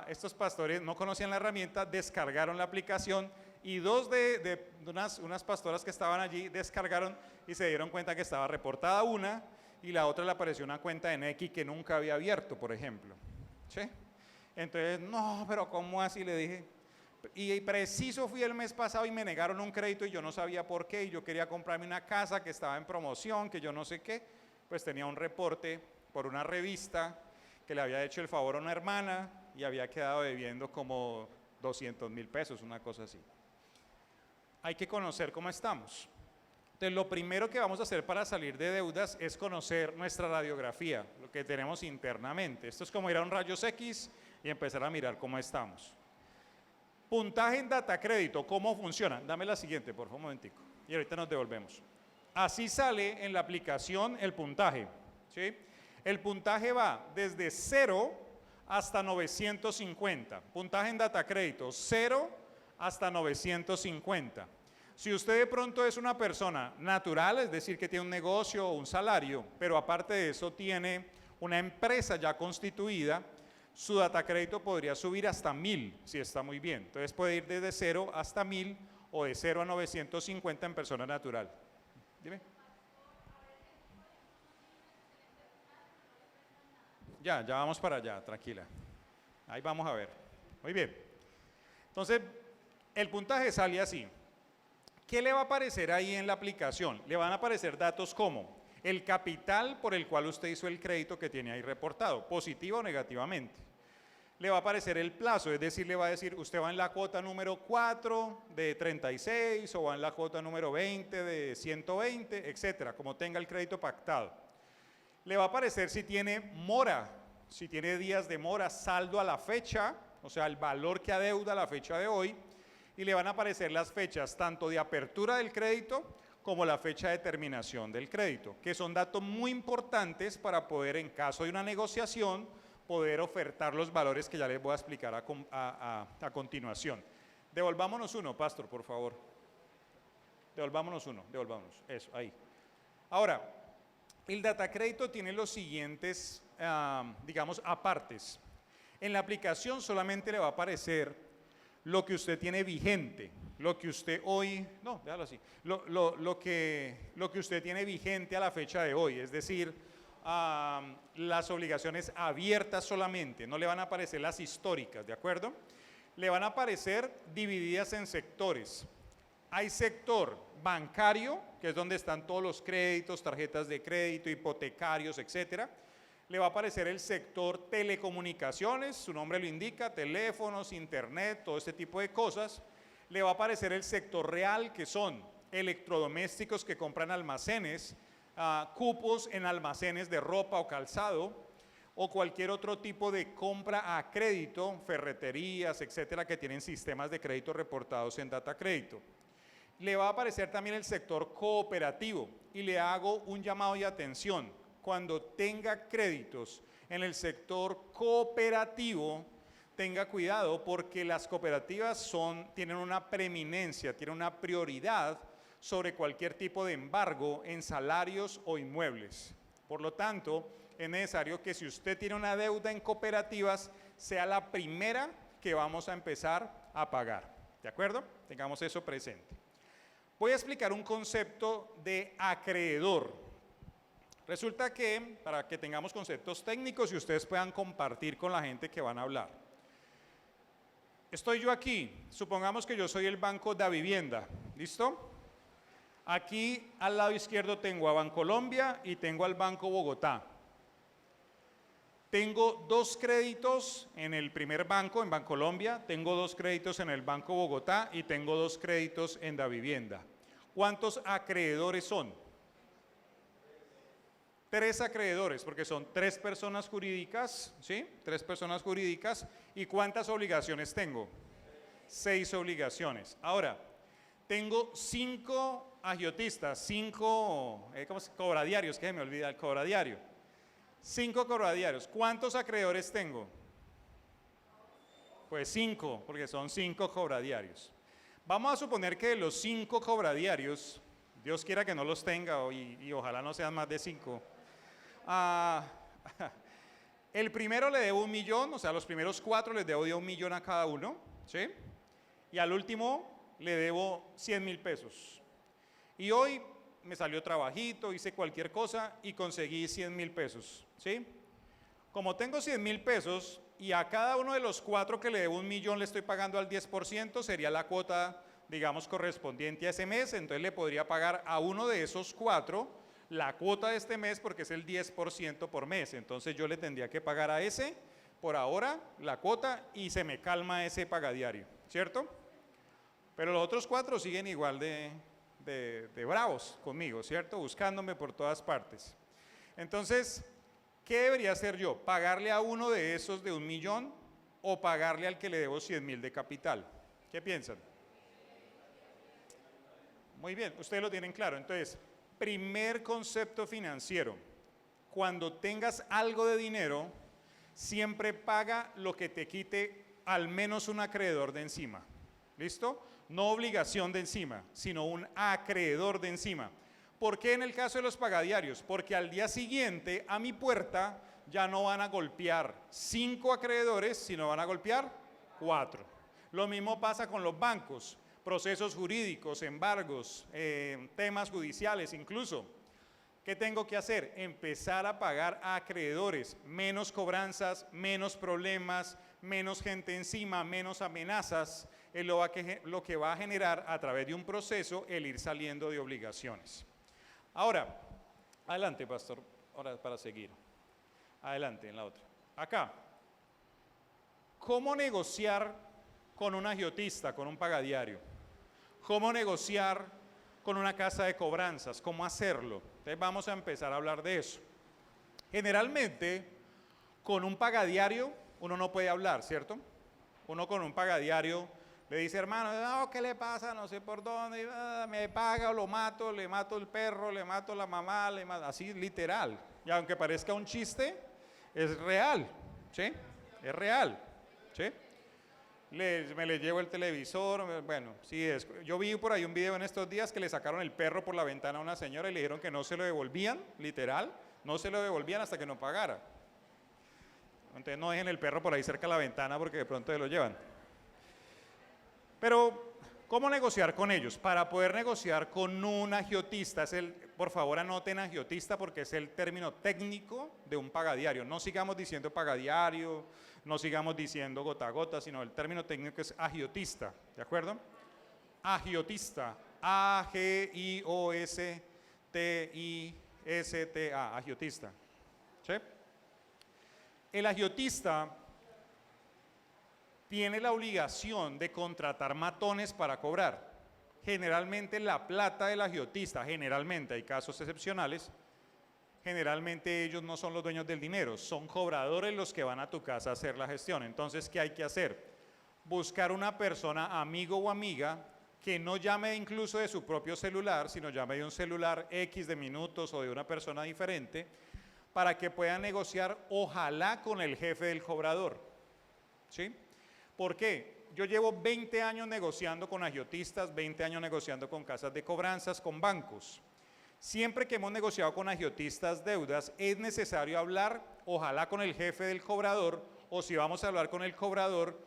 estos pastores no conocían la herramienta, descargaron la aplicación y dos de unas pastoras que estaban allí descargaron y se dieron cuenta que estaba reportada una y la otra le apareció una cuenta en X que nunca había abierto, por ejemplo. ¿Sí? Entonces, no, pero ¿cómo así? Le dije. Y preciso fui el mes pasado y me negaron un crédito y yo no sabía por qué, y yo quería comprarme una casa que estaba en promoción, que yo no sé qué, pues tenía un reporte por una revista que le había hecho el favor a una hermana y había quedado debiendo como 200.000 pesos, una cosa así. Hay que conocer cómo estamos. Entonces, lo primero que vamos a hacer para salir de deudas es conocer nuestra radiografía, lo que tenemos internamente. Esto es como ir a un rayos X y empezar a mirar cómo estamos. Puntaje en Datacrédito, ¿cómo funciona? Dame la siguiente, por favor, un momentico. Y ahorita nos devolvemos. Así sale en la aplicación el puntaje, ¿sí? El puntaje va desde 0 hasta 950. Puntaje en Datacrédito, 0 hasta 950. Si usted de pronto es una persona natural, es decir, que tiene un negocio o un salario, pero aparte de eso tiene una empresa ya constituida, su Datacrédito podría subir hasta 1.000, si está muy bien. Entonces puede ir desde 0 hasta 1.000 o de 0 a 950 en persona natural. Dime. Ya vamos para allá, tranquila. Ahí vamos a ver. Muy bien. Entonces, el puntaje sale así. ¿Qué le va a aparecer ahí en la aplicación? Le van a aparecer datos como el capital por el cual usted hizo el crédito que tiene ahí reportado, positivo o negativamente. Le va a aparecer el plazo, es decir, le va a decir, usted va en la cuota número 4 de 36 o va en la cuota número 20 de 120, etcétera, como tenga el crédito pactado. Le va a aparecer si tiene mora, si tiene días de mora, saldo a la fecha, o sea, el valor que adeuda a la fecha de hoy, y le van a aparecer las fechas tanto de apertura del crédito como la fecha de terminación del crédito, que son datos muy importantes para poder, en caso de una negociación, poder ofertar los valores que ya les voy a explicar a continuación. Devolvámonos uno, pastor, por favor. Devolvámonos uno, devolvámonos, eso, ahí. Ahora, el Datacrédito tiene los siguientes, digamos, apartes. En la aplicación solamente le va a aparecer lo que usted tiene vigente, lo que usted hoy, no, déjalo así, lo que usted tiene vigente a la fecha de hoy, es decir, las obligaciones abiertas solamente, no le van a aparecer las históricas, ¿de acuerdo? Le van a aparecer divididas en sectores. Hay sector bancario, que es donde están todos los créditos, tarjetas de crédito, hipotecarios, etcétera. Le va a aparecer el sector telecomunicaciones, su nombre lo indica, teléfonos, internet, todo este tipo de cosas. Le va a aparecer el sector real, que son electrodomésticos que compran almacenes, cupos en almacenes de ropa o calzado, o cualquier otro tipo de compra a crédito, ferreterías, etcétera, que tienen sistemas de crédito reportados en Datacrédito. Le va a aparecer también el sector cooperativo, y le hago un llamado de atención. Cuando tenga créditos en el sector cooperativo, tenga cuidado porque las cooperativas tienen una preeminencia, tienen una prioridad sobre cualquier tipo de embargo en salarios o inmuebles. Por lo tanto, es necesario que si usted tiene una deuda en cooperativas, sea la primera que vamos a empezar a pagar. ¿De acuerdo? Tengamos eso presente. Voy a explicar un concepto de acreedor. Resulta que, para que tengamos conceptos técnicos y ustedes puedan compartir con la gente que van a hablar. Estoy yo aquí, supongamos que yo soy el Banco Da Vivienda, ¿listo? Aquí al lado izquierdo tengo a Bancolombia y tengo al Banco Bogotá. Tengo 2 créditos en el primer banco, en Bancolombia, tengo 2 créditos en el Banco Bogotá y tengo 2 créditos en Da Vivienda. ¿Cuántos acreedores son? 3 acreedores, porque son 3 personas jurídicas, ¿sí? 3 personas jurídicas. ¿Y cuántas obligaciones tengo? 6 obligaciones. Ahora, tengo 5 agiotistas, 5 cobradiarios, que me olvida el cobradiario. 5 cobradiarios. ¿Cuántos acreedores tengo? Pues 5, porque son 5 cobradiarios. Vamos a suponer que de los 5 cobradiarios, Dios quiera que no los tenga y ojalá no sean más de 5. El primero le debo 1 millón, o sea, los primeros 4 les debo de 1 millón a cada uno, ¿sí? Y al último le debo 100.000 pesos. Y hoy me salió trabajito, hice cualquier cosa y conseguí 100.000 pesos, ¿sí? Como tengo 100.000 pesos y a cada uno de los 4 que le debo 1 millón le estoy pagando al 10%, sería la cuota, digamos, correspondiente a ese mes, entonces le podría pagar a uno de esos 4 la cuota de este mes porque es el 10% por mes, entonces yo le tendría que pagar a ese, por ahora, la cuota y se me calma ese pagadiario, ¿cierto? Pero los otros 4 siguen igual de bravos conmigo, ¿cierto? Buscándome por todas partes. Entonces, ¿qué debería hacer yo? ¿Pagarle a uno de esos de 1 millón o pagarle al que le debo 100.000 de capital? ¿Qué piensan? Muy bien, ustedes lo tienen claro. Entonces, primer concepto financiero. Cuando tengas algo de dinero, siempre paga lo que te quite al menos un acreedor de encima. ¿Listo? No obligación de encima, sino un acreedor de encima. ¿Por qué en el caso de los pagadiarios? Porque al día siguiente a mi puerta ya no van a golpear 5 acreedores, sino van a golpear 4. Lo mismo pasa con los bancos, procesos jurídicos, embargos, temas judiciales incluso. ¿Qué tengo que hacer? Empezar a pagar a acreedores, menos cobranzas, menos problemas, menos gente encima, menos amenazas, es lo que va a generar a través de un proceso el ir saliendo de obligaciones. Ahora, adelante, pastor, ahora para seguir. Adelante, en la otra. Acá, ¿cómo negociar con un agiotista, con un pagadiario? ¿Cómo negociar con una casa de cobranzas? ¿Cómo hacerlo? Entonces vamos a empezar a hablar de eso. Generalmente, con un pagadiario uno no puede hablar, ¿cierto? Uno con un pagadiario le dice, hermano, no, ¿qué le pasa? No sé por dónde, me paga o lo mato, le mato el perro, le mato la mamá, le mato, así literal. Y aunque parezca un chiste, es real, ¿sí? Es real, ¿sí? Me le llevo el televisor, bueno, sí es. Yo vi por ahí un video en estos días que le sacaron el perro por la ventana a una señora y le dijeron que no se lo devolvían, literal, no se lo devolvían hasta que no pagara. Entonces no dejen el perro por ahí cerca de la ventana porque de pronto se lo llevan. Pero, ¿cómo negociar con ellos? Para poder negociar con un agiotista, por favor anoten agiotista porque es el término técnico de un pagadiario. No sigamos diciendo pagadiario, no sigamos diciendo gota a gota, sino el término técnico es agiotista, ¿de acuerdo? Agiotista, A-G-I-O-S-T-I-S-T-A, agiotista. ¿Sí? El agiotista tiene la obligación de contratar matones para cobrar. Generalmente la plata del agiotista, generalmente, hay casos excepcionales, generalmente ellos no son los dueños del dinero, son cobradores los que van a tu casa a hacer la gestión. Entonces, ¿qué hay que hacer? Buscar una persona, amigo o amiga, que no llame incluso de su propio celular, sino llame de un celular X de minutos o de una persona diferente, para que puedan negociar, ojalá con el jefe del cobrador. ¿Sí? ¿Por qué? Yo llevo 20 años negociando con agiotistas, 20 años negociando con casas de cobranzas, con bancos. Siempre que hemos negociado con agiotistas deudas, es necesario hablar, ojalá con el jefe del cobrador, o si vamos a hablar con el cobrador,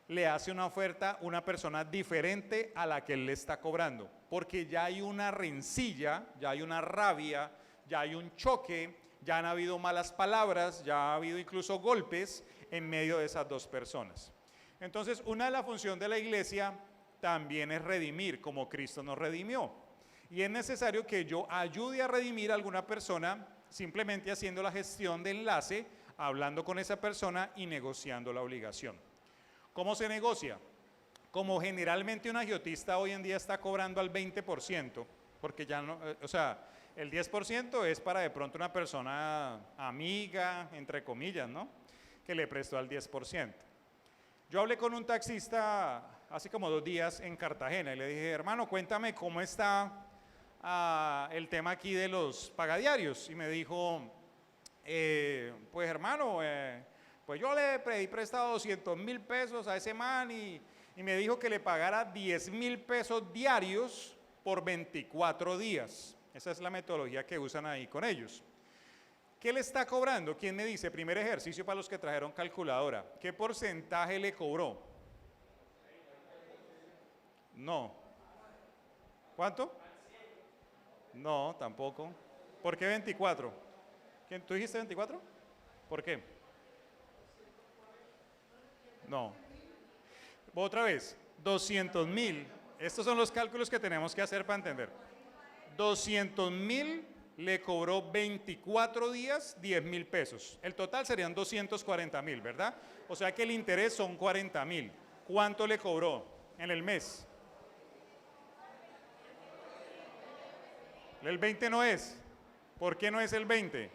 le hace una oferta una persona diferente a la que él le está cobrando. porque ya hay una rencilla, ya hay una rabia, ya hay un choque, ya han habido malas palabras, ya ha habido incluso golpes en medio de esas dos personas. Entonces, una de las funciones de la iglesia también es redimir, como Cristo nos redimió. Y es necesario que yo ayude a redimir a alguna persona simplemente haciendo la gestión de enlace, hablando con esa persona y negociando la obligación. ¿Cómo se negocia? Como generalmente un agiotista hoy en día está cobrando al 20%, porque ya no, o sea, el 10% es para de pronto una persona amiga, entre comillas, ¿no? Que le prestó al 10%. Yo hablé con un taxista hace como 2 días en Cartagena y le dije, hermano, cuéntame cómo está el tema aquí de los pagadiarios. Y me dijo, pues hermano, pues yo le pedí prestado 200.000 pesos a ese man y me dijo que le pagara 10.000 pesos diarios por 24 días. Esa es la metodología que usan ahí con ellos. ¿Qué le está cobrando? ¿Quién me dice? Primer ejercicio para los que trajeron calculadora. ¿Qué porcentaje le cobró? No. ¿Cuánto? No, tampoco. ¿Por qué 24? ¿Tú dijiste 24? ¿Por qué? No. Otra vez, 200.000. Estos son los cálculos que tenemos que hacer para entender. 200.000 le cobró 24 días, 10.000 pesos. El total serían 240.000, ¿verdad? O sea que el interés son 40.000. ¿Cuánto le cobró en el mes? El 20 no es. ¿Por qué no es el 20?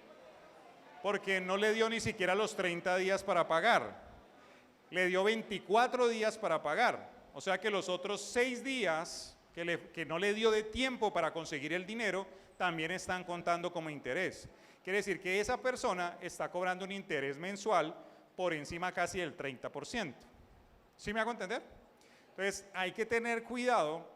Porque no le dio ni siquiera los 30 días para pagar. Le dio 24 días para pagar. O sea que los otros 6 días que no le dio de tiempo para conseguir el dinero, también están contando como interés. Quiere decir que esa persona está cobrando un interés mensual por encima casi del 30%. ¿Sí me hago entender? Entonces hay que tener cuidado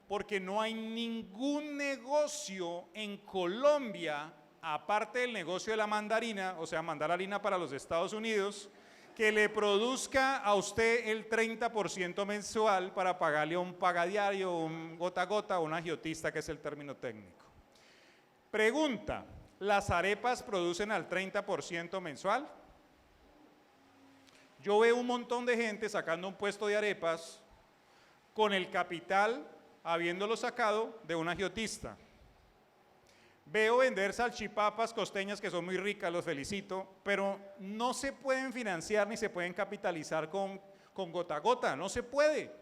porque no hay ningún negocio en Colombia, aparte del negocio de la mandarina, o sea, mandar harina para los Estados Unidos, que le produzca a usted el 30% mensual para pagarle a un pagadiario, un gota a gota o un agiotista, que es el término técnico. Pregunta, ¿las arepas producen al 30% mensual? Yo veo un montón de gente sacando un puesto de arepas con el capital habiéndolo sacado de un agiotista. Veo vender salchipapas costeñas que son muy ricas, los felicito, pero no se pueden financiar ni se pueden capitalizar con gota a gota, no se puede,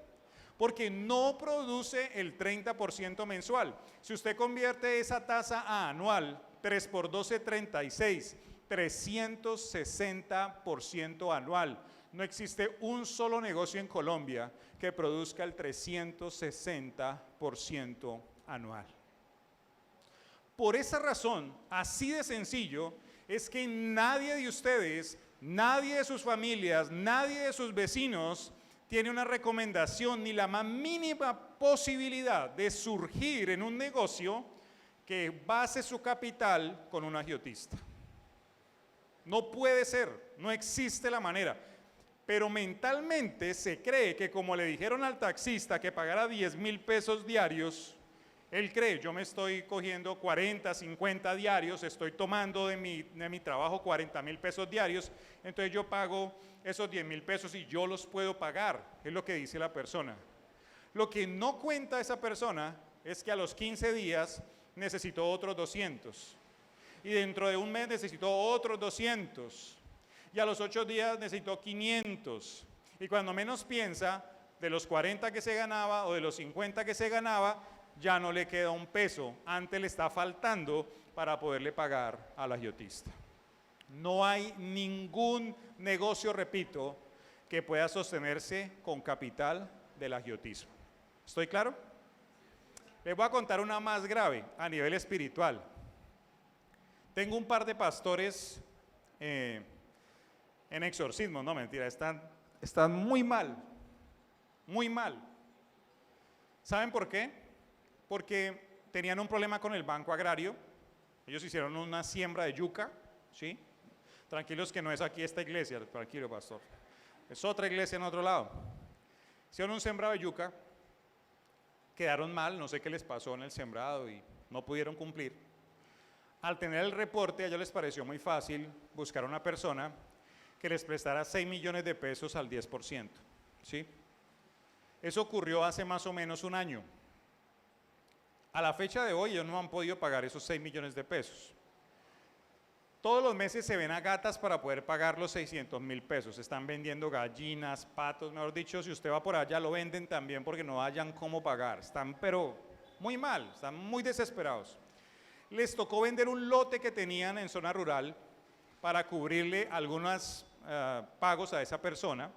porque no produce el 30% mensual. Si usted convierte esa tasa a anual, 3 por 12, 36, 360% anual. No existe un solo negocio en Colombia que produzca el 360% anual. Por esa razón, así de sencillo, es que nadie de ustedes, nadie de sus familias, nadie de sus vecinos tiene una recomendación ni la más mínima posibilidad de surgir en un negocio que base su capital con un agiotista. No puede ser, no existe la manera. Pero mentalmente se cree que como le dijeron al taxista que pagara 10.000 pesos diarios, él cree, yo me estoy cogiendo 40, 50 diarios, estoy tomando de mi trabajo 40.000 pesos diarios, entonces yo pago esos 10.000 pesos y yo los puedo pagar, es lo que dice la persona. Lo que no cuenta esa persona es que a los 15 días necesitó otros 200 y dentro de un mes necesitó otros 200 y a los 8 días necesitó 500 y cuando menos piensa, de los 40 que se ganaba o de los 50 que se ganaba, ya no le queda un peso, antes le está faltando para poderle pagar al agiotista. No hay ningún negocio, repito, que pueda sostenerse con capital del agiotismo. ¿Estoy claro? Les voy a contar una más grave a nivel espiritual. Tengo un par de pastores en exorcismo, no mentira, están muy mal, muy mal. ¿Saben por qué? Porque tenían un problema con el Banco Agrario, ellos hicieron una siembra de yuca, ¿sí? Tranquilos que no es aquí esta iglesia, tranquilo pastor, es otra iglesia en otro lado. Hicieron un sembrado de yuca quedaron mal, no sé qué les pasó en el sembrado y no pudieron cumplir. Al tener el reporte, a ellos les pareció muy fácil buscar a una persona que les prestara 6 millones de pesos al 10%, ¿sí? Eso ocurrió hace más o menos un año. A la fecha de hoy ellos no han podido pagar esos 6 millones de pesos. Todos los meses se ven a gatas para poder pagar los 600.000 pesos. Están vendiendo gallinas, patos, mejor dicho, si usted va por allá lo venden también porque no hayan cómo pagar. Están pero muy mal, están muy desesperados. Les tocó vender un lote que tenían en zona rural para cubrirle algunos pagos a esa persona,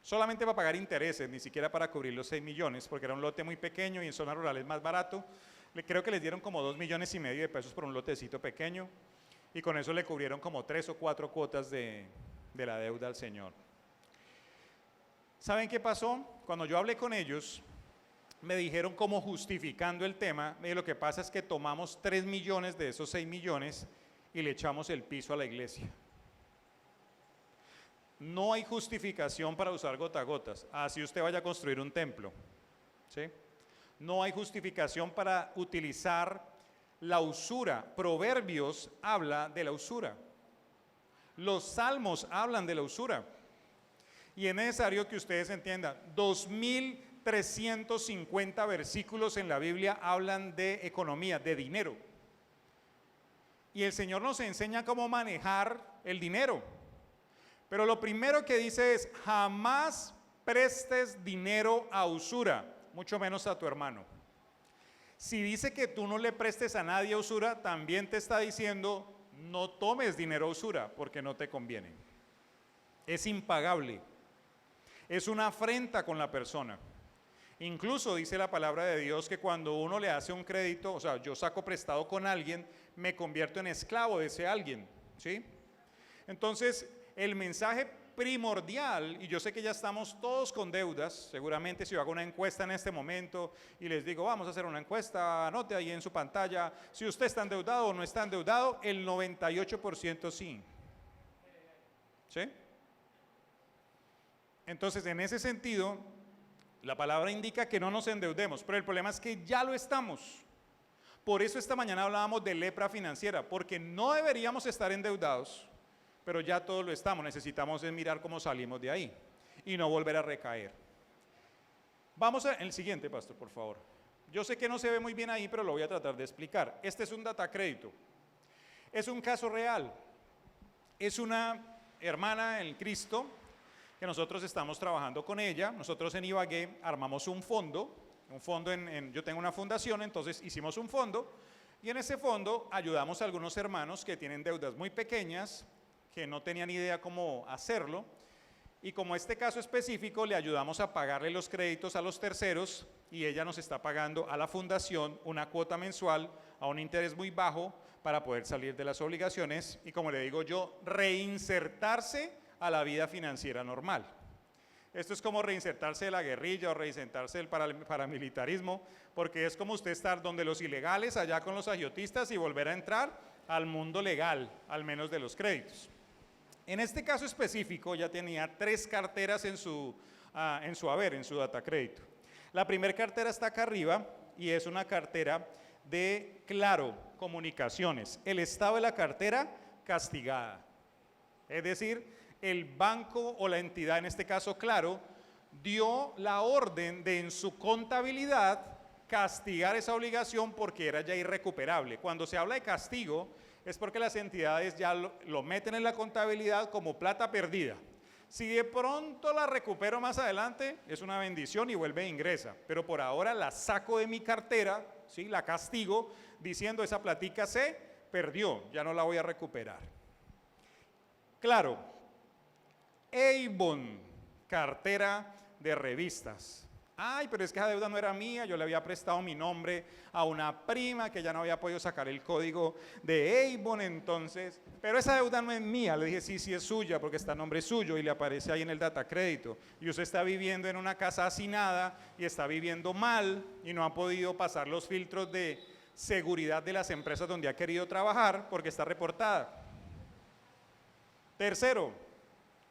solamente para pagar intereses, ni siquiera para cubrir los 6 millones, porque era un lote muy pequeño y en zona rural es más barato. Creo que les dieron como 2,5 millones de pesos por un lotecito pequeño, y con eso le cubrieron como 3 o 4 cuotas de la deuda al señor. ¿Saben qué pasó? Cuando yo hablé con ellos, me dijeron como justificando el tema, lo que pasa es que tomamos 3 millones de esos 6 millones y le echamos el piso a la iglesia. No hay justificación para usar gotagotas, así usted vaya a construir un templo, ¿sí? No hay justificación para utilizar la usura. Proverbios habla de la usura. Los salmos hablan de la usura. Y es necesario que ustedes entiendan, 2.350 versículos en la Biblia hablan de economía, de dinero. Y el Señor nos enseña cómo manejar el dinero. Pero lo primero que dice es, jamás prestes dinero a usura, mucho menos a tu hermano. Si dice que tú no le prestes a nadie a usura, también te está diciendo, no tomes dinero a usura, porque no te conviene. Es impagable. Es una afrenta con la persona. Incluso dice la palabra de Dios que cuando uno le hace un crédito, o sea, yo saco prestado con alguien, me convierto en esclavo de ese alguien, ¿sí? Entonces, el mensaje primordial, y yo sé que ya estamos todos con deudas, seguramente si yo hago una encuesta en este momento y les digo, vamos a hacer una encuesta, anote ahí en su pantalla, si usted está endeudado o no está endeudado, el 98% sí. ¿Sí? Entonces, en ese sentido, la palabra indica que no nos endeudemos, pero el problema es que ya lo estamos. Por eso esta mañana hablábamos de lepra financiera, porque no deberíamos estar endeudados, pero ya todos lo estamos. Necesitamos mirar cómo salimos de ahí y no volver a recaer. Vamos al siguiente, pastor, por favor. Yo sé que no se ve muy bien ahí, pero lo voy a tratar de explicar. Este es un data crédito. Es un caso real. Es una hermana en Cristo que nosotros estamos trabajando con ella. Nosotros en Ibagué armamos un fondo yo tengo una fundación, entonces hicimos un fondo y en ese fondo ayudamos a algunos hermanos que tienen deudas muy pequeñas, que no tenían idea cómo hacerlo, y como este caso específico le ayudamos a pagarle los créditos a los terceros y ella nos está pagando a la fundación una cuota mensual a un interés muy bajo para poder salir de las obligaciones y, como le digo yo, reinsertarse a la vida financiera normal. Esto es como reinsertarse de la guerrilla o reinsertarse del paramilitarismo, porque es como usted estar donde los ilegales, allá con los agiotistas, y volver a entrar al mundo legal, al menos de los créditos. En este caso específico, ya tenía 3 carteras en su haber, en su data crédito. La primera cartera está acá arriba y es una cartera de Claro Comunicaciones. El estado de la cartera, castigada. Es decir, el banco o la entidad, en este caso Claro, dio la orden de en su contabilidad castigar esa obligación porque era ya irrecuperable. Cuando se habla de castigo es porque las entidades ya lo meten en la contabilidad como plata perdida. Si de pronto la recupero más adelante, es una bendición y vuelve e ingresa. Pero por ahora la saco de mi cartera, ¿sí? La castigo diciendo esa platica se perdió, ya no la voy a recuperar. Claro. Avon, cartera de revistas. Ay, pero es que esa deuda no era mía, yo le había prestado mi nombre a una prima que ya no había podido sacar el código de Avon, entonces, pero esa deuda no es mía. Le dije, sí, sí es suya porque está a nombre suyo y le aparece ahí en el data crédito. Y usted está viviendo en una casa hacinada y está viviendo mal y no ha podido pasar los filtros de seguridad de las empresas donde ha querido trabajar porque está reportada. Tercero,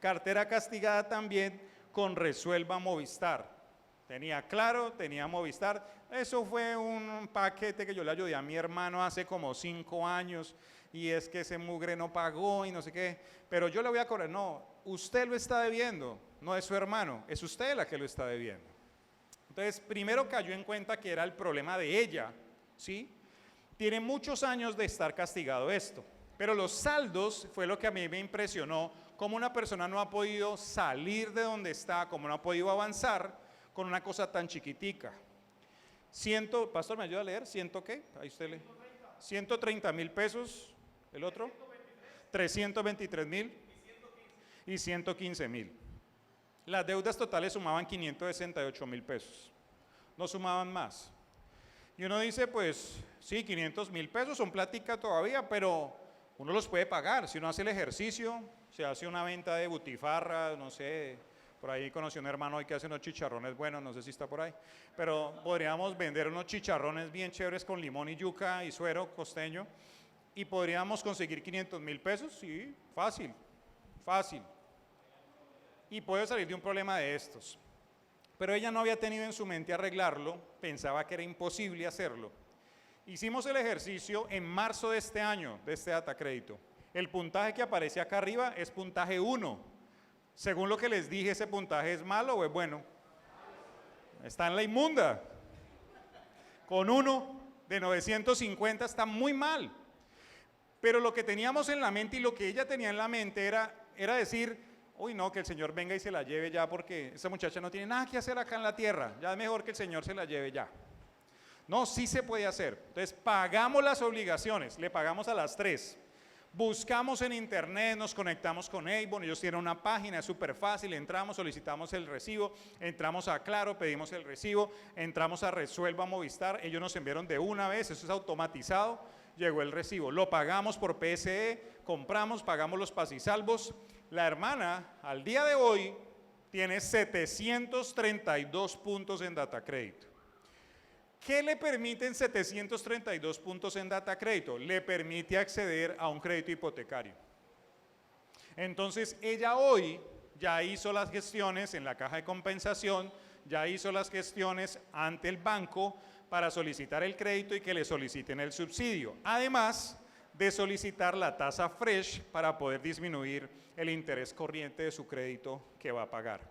cartera castigada también con Resuelva Movistar. Tenía Claro, tenía Movistar. Eso fue un paquete que yo le ayudé a mi hermano hace como 5 años y es que ese mugre no pagó y no sé qué. Pero yo le voy a cobrar. No, usted lo está debiendo, no es su hermano, es usted la que lo está debiendo. Entonces, primero cayó en cuenta que era el problema de ella, ¿sí? Tiene muchos años de estar castigado esto, pero los saldos fue lo que a mí me impresionó, cómo una persona no ha podido salir de donde está, cómo no ha podido avanzar con una cosa tan chiquitica. Pastor, ¿me ayuda a leer? ¿Ciento qué? Ahí usted lee. 130,000 pesos, ¿el otro? 323,000 y 115,000. Las deudas totales sumaban 568,000 pesos, no sumaban más. Y uno dice, pues, sí, 500,000 pesos son plática todavía, pero uno los puede pagar. Si uno hace el ejercicio, se hace una venta de butifarra, no sé, por ahí conocí a un hermano hoy que hace unos chicharrones buenos, no sé si está por ahí, pero podríamos vender unos chicharrones bien chéveres con limón y yuca y suero costeño, y podríamos conseguir 500,000 pesos, sí, fácil, fácil. Y puede salir de un problema de estos. Pero ella no había tenido en su mente arreglarlo, pensaba que era imposible hacerlo. Hicimos el ejercicio en marzo de este año, de este datacrédito. El puntaje que aparece acá arriba es puntaje 1. Según lo que les dije, ¿ese puntaje es malo o es bueno? Está en la inmunda. Con 1 de 950 está muy mal. Pero lo que teníamos en la mente y lo que ella tenía en la mente era decir, uy no, que el Señor venga y se la lleve ya porque esa muchacha no tiene nada que hacer acá en la tierra, ya es mejor que el Señor se la lleve ya. No, sí se puede hacer. Entonces pagamos las obligaciones, le pagamos a las 3. Buscamos en internet, nos conectamos con Avon, ellos tienen una página, es súper fácil, entramos, solicitamos el recibo, entramos a Claro, pedimos el recibo, entramos a Resuelva Movistar, ellos nos enviaron de una vez, eso es automatizado, llegó el recibo, lo pagamos por PSE, compramos, pagamos los pasisalvos. La hermana, al día de hoy, tiene 732 puntos en datacrédito. ¿Qué le permiten 732 puntos en datacrédito? Le permite acceder a un crédito hipotecario. Entonces, ella hoy ya hizo las gestiones en la caja de compensación, ya hizo las gestiones ante el banco para solicitar el crédito y que le soliciten el subsidio. Además de solicitar la tasa fresh para poder disminuir el interés corriente de su crédito que va a pagar.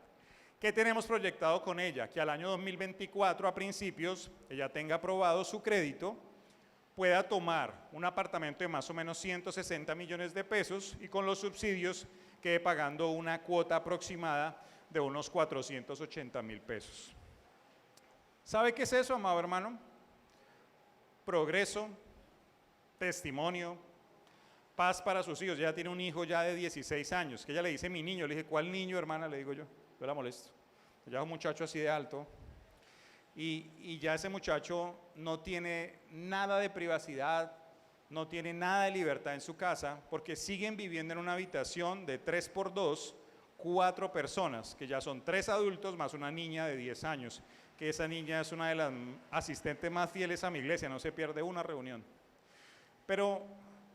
¿Qué tenemos proyectado con ella? Que al año 2024, a principios, ella tenga aprobado su crédito, pueda tomar un apartamento de más o menos 160 millones de pesos y con los subsidios quede pagando una cuota aproximada de unos 480,000 pesos. ¿Sabe qué es eso, amado hermano? Progreso, testimonio, paz para sus hijos. Ella tiene un hijo ya de 16 años, que ella le dice mi niño. Le dije, ¿cuál niño, hermana? Le digo yo la molesto. Ella es un muchacho así de alto y ya ese muchacho no tiene nada de privacidad, no tiene nada de libertad en su casa porque siguen viviendo en una habitación de 3x2, 4 personas, que ya son 3 adultos más una niña de 10 años, que esa niña es una de las asistentes más fieles a mi iglesia, no se pierde una reunión. Pero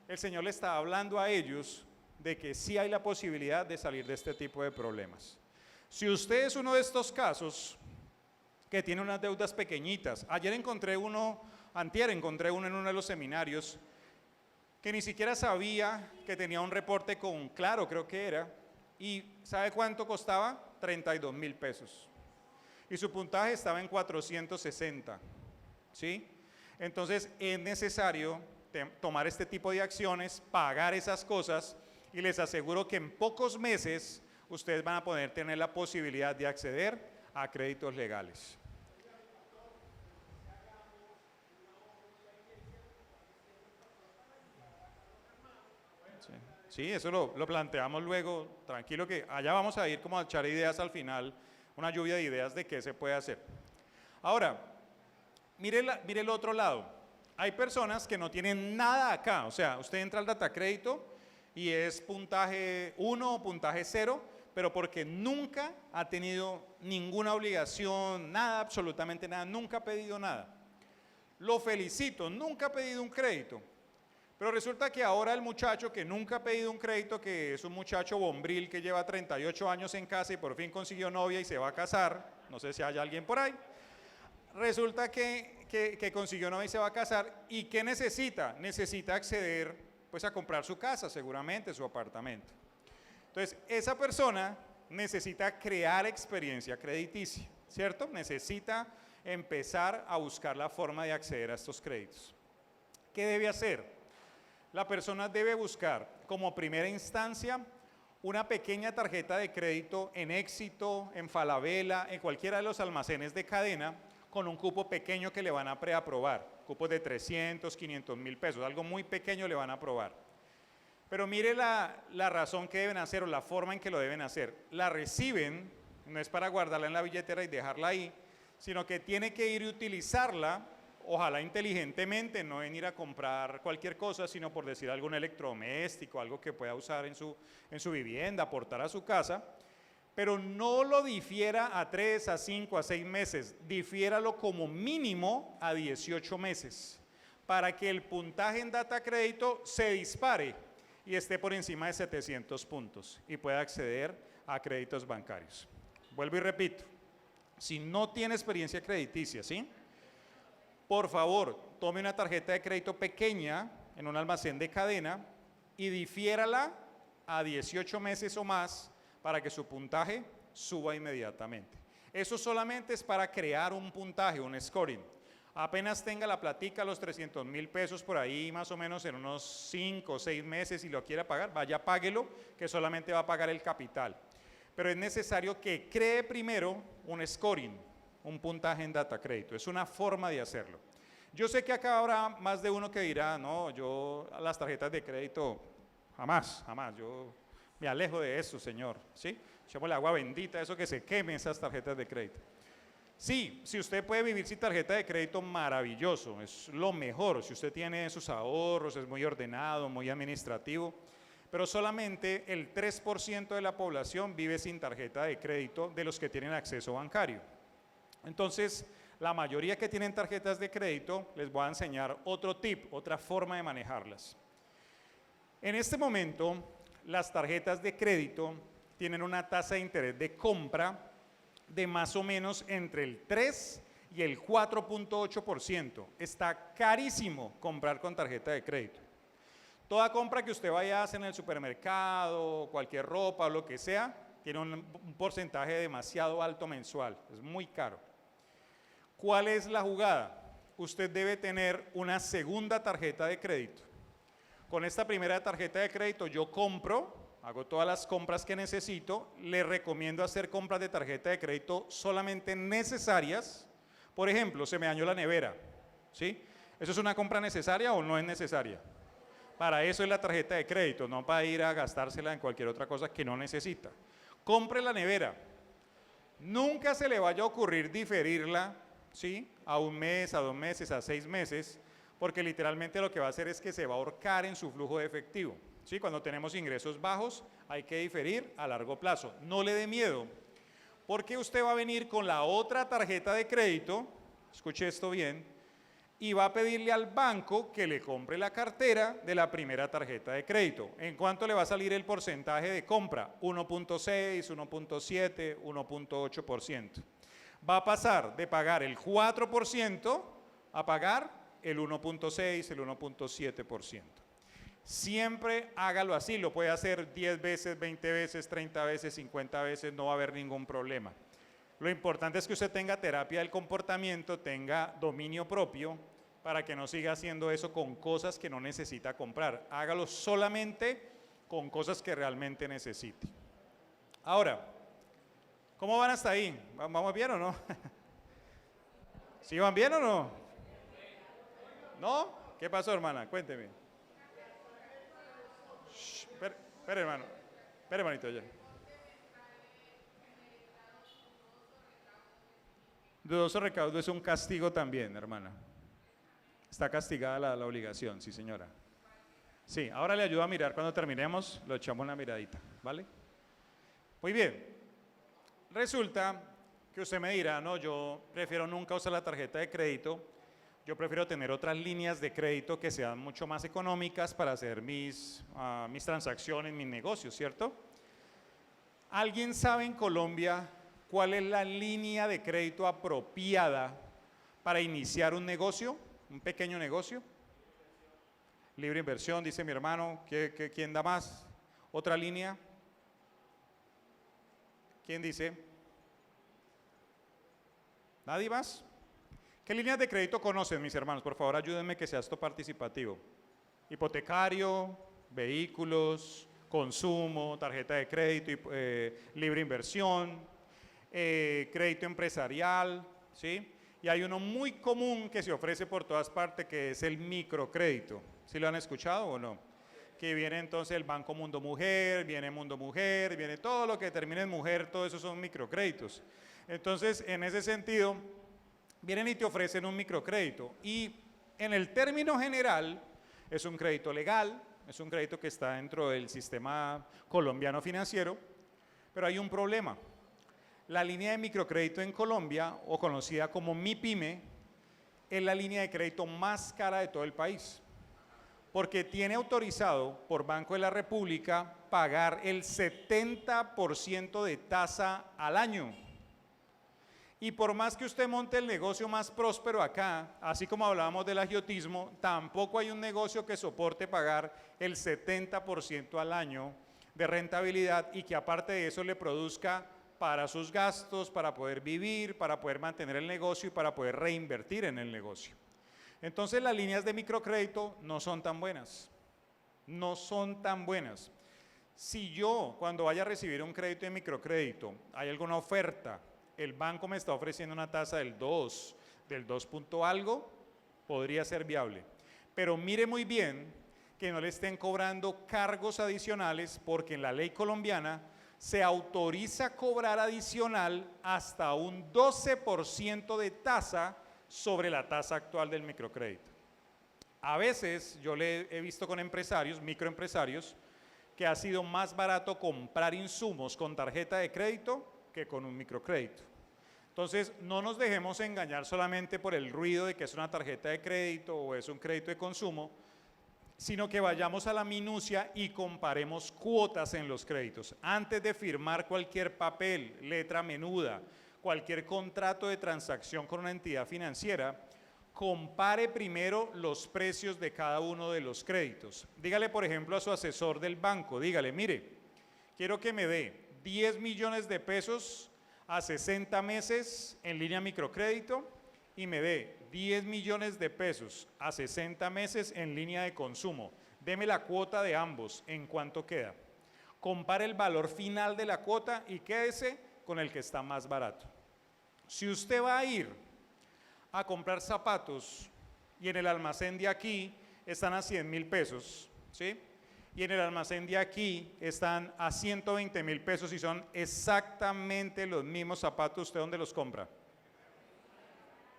el Señor le está hablando a ellos de que sí hay la posibilidad de salir de este tipo de problemas. Si usted es uno de estos casos que tiene unas deudas pequeñitas, antier encontré uno en uno de los seminarios que ni siquiera sabía que tenía un reporte con Claro, creo que era, y ¿sabe cuánto costaba? 32,000 pesos. Y su puntaje estaba en 460, ¿sí? Entonces es necesario tomar este tipo de acciones, pagar esas cosas, y les aseguro que en pocos meses ustedes van a poder tener la posibilidad de acceder a créditos legales. Sí, eso lo planteamos luego, tranquilo que allá vamos a ir como a echar ideas al final, una lluvia de ideas de qué se puede hacer. Ahora, mire el otro lado, hay personas que no tienen nada acá, o sea, usted entra al datacrédito y es puntaje 1 o puntaje 0, pero porque nunca ha tenido ninguna obligación, nada, absolutamente nada, nunca ha pedido nada. Lo felicito, nunca ha pedido un crédito. Pero resulta que ahora el muchacho que nunca ha pedido un crédito, que es un muchacho bombril que lleva 38 años en casa y por fin consiguió novia y se va a casar, no sé si hay alguien por ahí. Resulta que consiguió novia y se va a casar. ¿Y qué necesita? Necesita acceder pues a comprar su casa, seguramente, su apartamento. Entonces, esa persona necesita crear experiencia crediticia, ¿cierto? Necesita empezar a buscar la forma de acceder a estos créditos. ¿Qué debe hacer? La persona debe buscar como primera instancia una pequeña tarjeta de crédito en Éxito, en Falabella, en cualquiera de los almacenes de cadena, con un cupo pequeño que le van a preaprobar, cupos de 300, 500 mil pesos, algo muy pequeño le van a aprobar. Pero mire la razón que deben hacer o la forma en que lo deben hacer. La reciben, no es para guardarla en la billetera y dejarla ahí, sino que tiene que ir y utilizarla, ojalá inteligentemente, no en ir a comprar cualquier cosa, sino por decir algún electrodoméstico, algo que pueda usar en su vivienda, aportar a su casa, pero no lo difiera a 3, a 5, a 6 meses, difiéralo como mínimo a 18 meses, para que el puntaje en data crédito se dispare y esté por encima de 700 puntos y pueda acceder a créditos bancarios. Vuelvo y repito, si no tiene experiencia crediticia, ¿sí?, por favor, tome una tarjeta de crédito pequeña en un almacén de cadena y difiérala a 18 meses o más para que su puntaje suba inmediatamente. Eso solamente es para crear un puntaje, un scoring. Apenas tenga la platica, los 300 mil pesos por ahí, más o menos en unos 5 o 6 meses, si lo quiere pagar, vaya, páguelo, que solamente va a pagar el capital. Pero es necesario que cree primero un scoring, un puntaje en data crédito. Es una forma de hacerlo. Yo sé que acá habrá más de uno que dirá, no, yo a las tarjetas de crédito, jamás, yo me alejo de eso, señor, ¿sí? Echémosle agua bendita, eso que se queme esas tarjetas de crédito. Sí, si usted puede vivir sin tarjeta de crédito, maravilloso, es lo mejor. Si usted tiene sus ahorros, es muy ordenado, muy administrativo, pero solamente el 3% de la población vive sin tarjeta de crédito de los que tienen acceso bancario. Entonces, la mayoría que tienen tarjetas de crédito, les voy a enseñar otro tip, otra forma de manejarlas. En este momento, las tarjetas de crédito tienen una tasa de interés de compra de más o menos entre el 3 y el 4.8%. Está carísimo comprar con tarjeta de crédito. Toda compra que usted vaya a hacer en el supermercado, cualquier ropa o lo que sea, tiene un porcentaje demasiado alto mensual, es muy caro. ¿Cuál es la jugada? Usted debe tener una segunda tarjeta de crédito. Con esta primera tarjeta de crédito yo compro, hago todas las compras que necesito, le recomiendo hacer compras de tarjeta de crédito solamente necesarias. Por ejemplo, se me dañó la nevera, ¿sí? ¿Eso es una compra necesaria o no es necesaria? Para eso es la tarjeta de crédito, no para ir a gastársela en cualquier otra cosa que no necesita. Compre la nevera. Nunca se le vaya a ocurrir diferirla, ¿sí?, a 1 mes, a 2 meses, a 6 meses, porque literalmente lo que va a hacer es que se va a ahorcar en su flujo de efectivo. ¿Sí? Cuando tenemos ingresos bajos hay que diferir a largo plazo. No le dé miedo, porque usted va a venir con la otra tarjeta de crédito, escuche esto bien, y va a pedirle al banco que le compre la cartera de la primera tarjeta de crédito. ¿En cuánto le va a salir el porcentaje de compra? 1.6, 1.7, 1.8%. Va a pasar de pagar el 4% a pagar el 1.6, el 1.7%. Siempre hágalo así, lo puede hacer 10 veces, 20 veces, 30 veces, 50 veces, no va a haber ningún problema. Lo importante es que usted tenga terapia del comportamiento, tenga dominio propio, para que no siga haciendo eso con cosas que no necesita comprar. Hágalo solamente con cosas que realmente necesite. Ahora, ¿cómo van hasta ahí? ¿Vamos bien o no? ¿Sí van bien o no? ¿No? ¿Qué pasó, hermana? Cuénteme. Espera, hermano. Espera, hermanito, ya. Dudoso recaudo es un castigo también, hermana. Está castigada la obligación, sí, señora. Sí, ahora le ayudo a mirar cuando terminemos, lo echamos una miradita, ¿vale? Muy bien. Resulta que usted me dirá, no, yo prefiero nunca usar la tarjeta de crédito, yo prefiero tener otras líneas de crédito que sean mucho más económicas para hacer mis transacciones, mis negocios, ¿cierto? ¿Alguien sabe en Colombia ¿Cuál es la línea de crédito apropiada para iniciar un negocio, un pequeño negocio? Libre inversión, dice mi hermano. ¿Quién da más? ¿Otra línea? ¿Quién dice? ¿Nadie más? ¿Qué líneas de crédito conocen, mis hermanos? Por favor, ayúdenme que sea esto participativo. Hipotecario, vehículos, consumo, tarjeta de crédito, libre inversión, crédito empresarial, ¿sí? Y hay uno muy común que se ofrece por todas partes, que es el microcrédito. ¿Sí lo han escuchado o no? Que viene entonces el Banco Mundo Mujer, viene todo lo que termine en mujer, todo eso son microcréditos. Entonces, en ese sentido, vienen y te ofrecen un microcrédito. Y en el término general, es un crédito legal, es un crédito que está dentro del sistema colombiano financiero, pero hay un problema. La línea de microcrédito en Colombia, o conocida como MIPYME, es la línea de crédito más cara de todo el país, porque tiene autorizado por Banco de la República pagar el 70% de tasa al año. Y por más que usted monte el negocio más próspero acá, así como hablábamos del agiotismo, tampoco hay un negocio que soporte pagar el 70% al año de rentabilidad y que aparte de eso le produzca para sus gastos, para poder vivir, para poder mantener el negocio y para poder reinvertir en el negocio. Entonces las líneas de microcrédito no son tan buenas, no son tan buenas. Si yo cuando vaya a recibir un crédito de microcrédito, hay alguna oferta, el banco me está ofreciendo una tasa del 2 punto algo, podría ser viable. Pero mire muy bien que no le estén cobrando cargos adicionales, porque en la ley colombiana se autoriza cobrar adicional hasta un 12% de tasa sobre la tasa actual del microcrédito. A veces yo le he visto con empresarios, microempresarios, que ha sido más barato comprar insumos con tarjeta de crédito que con un microcrédito. Entonces, no nos dejemos engañar solamente por el ruido de que es una tarjeta de crédito o es un crédito de consumo, sino que vayamos a la minucia y comparemos cuotas en los créditos. Antes de firmar cualquier papel, letra menuda, cualquier contrato de transacción con una entidad financiera, compare primero los precios de cada uno de los créditos. Dígale, por ejemplo, a su asesor del banco, dígale, mire, quiero que me dé 10 millones de pesos a 60 meses en línea microcrédito y me dé 10 millones de pesos a 60 meses en línea de consumo. Deme la cuota de ambos, ¿en cuánto queda? Compare el valor final de la cuota y quédese con el que está más barato. Si usted va a ir a comprar zapatos y en el almacén de aquí están a 100.000 pesos, ¿sí? Y en el almacén de aquí están a 120.000 pesos y son exactamente los mismos zapatos, ¿usted dónde los compra?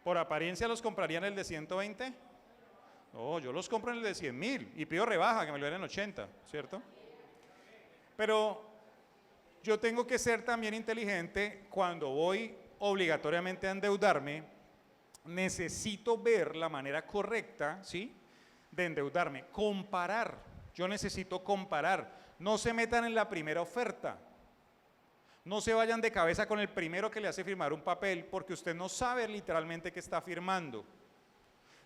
¿Por apariencia los compraría en el de 120? No, yo los compro en el de 100.000 y pido rebaja, que me lo den en 80, ¿cierto? Pero yo tengo que ser también inteligente cuando voy obligatoriamente a endeudarme. Necesito ver la manera correcta, ¿sí?, de endeudarme, comparar. Yo necesito comparar. No se metan en la primera oferta. No se vayan de cabeza con el primero que le hace firmar un papel, porque usted no sabe literalmente qué está firmando.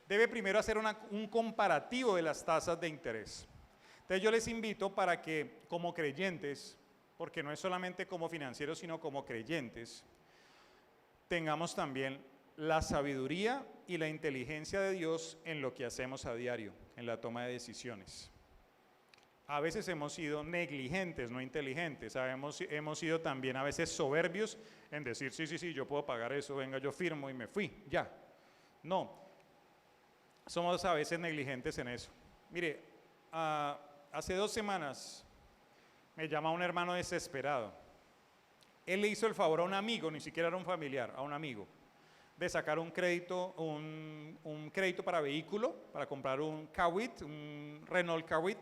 Debe primero hacer un comparativo de las tasas de interés. Entonces yo les invito para que como creyentes, porque no es solamente como financieros, sino como creyentes, tengamos también la sabiduría y la inteligencia de Dios en lo que hacemos a diario, en la toma de decisiones. A veces hemos sido negligentes, no inteligentes. Hemos sido también a veces soberbios en decir, sí, yo puedo pagar eso, venga, yo firmo y me fui, ya. No, somos a veces negligentes en eso. Mire, hace 2 semanas me llama un hermano desesperado. Él le hizo el favor a un amigo, ni siquiera era un familiar, a un amigo, de sacar un crédito, un crédito para vehículo, para comprar un Kwid, un Renault Kwid,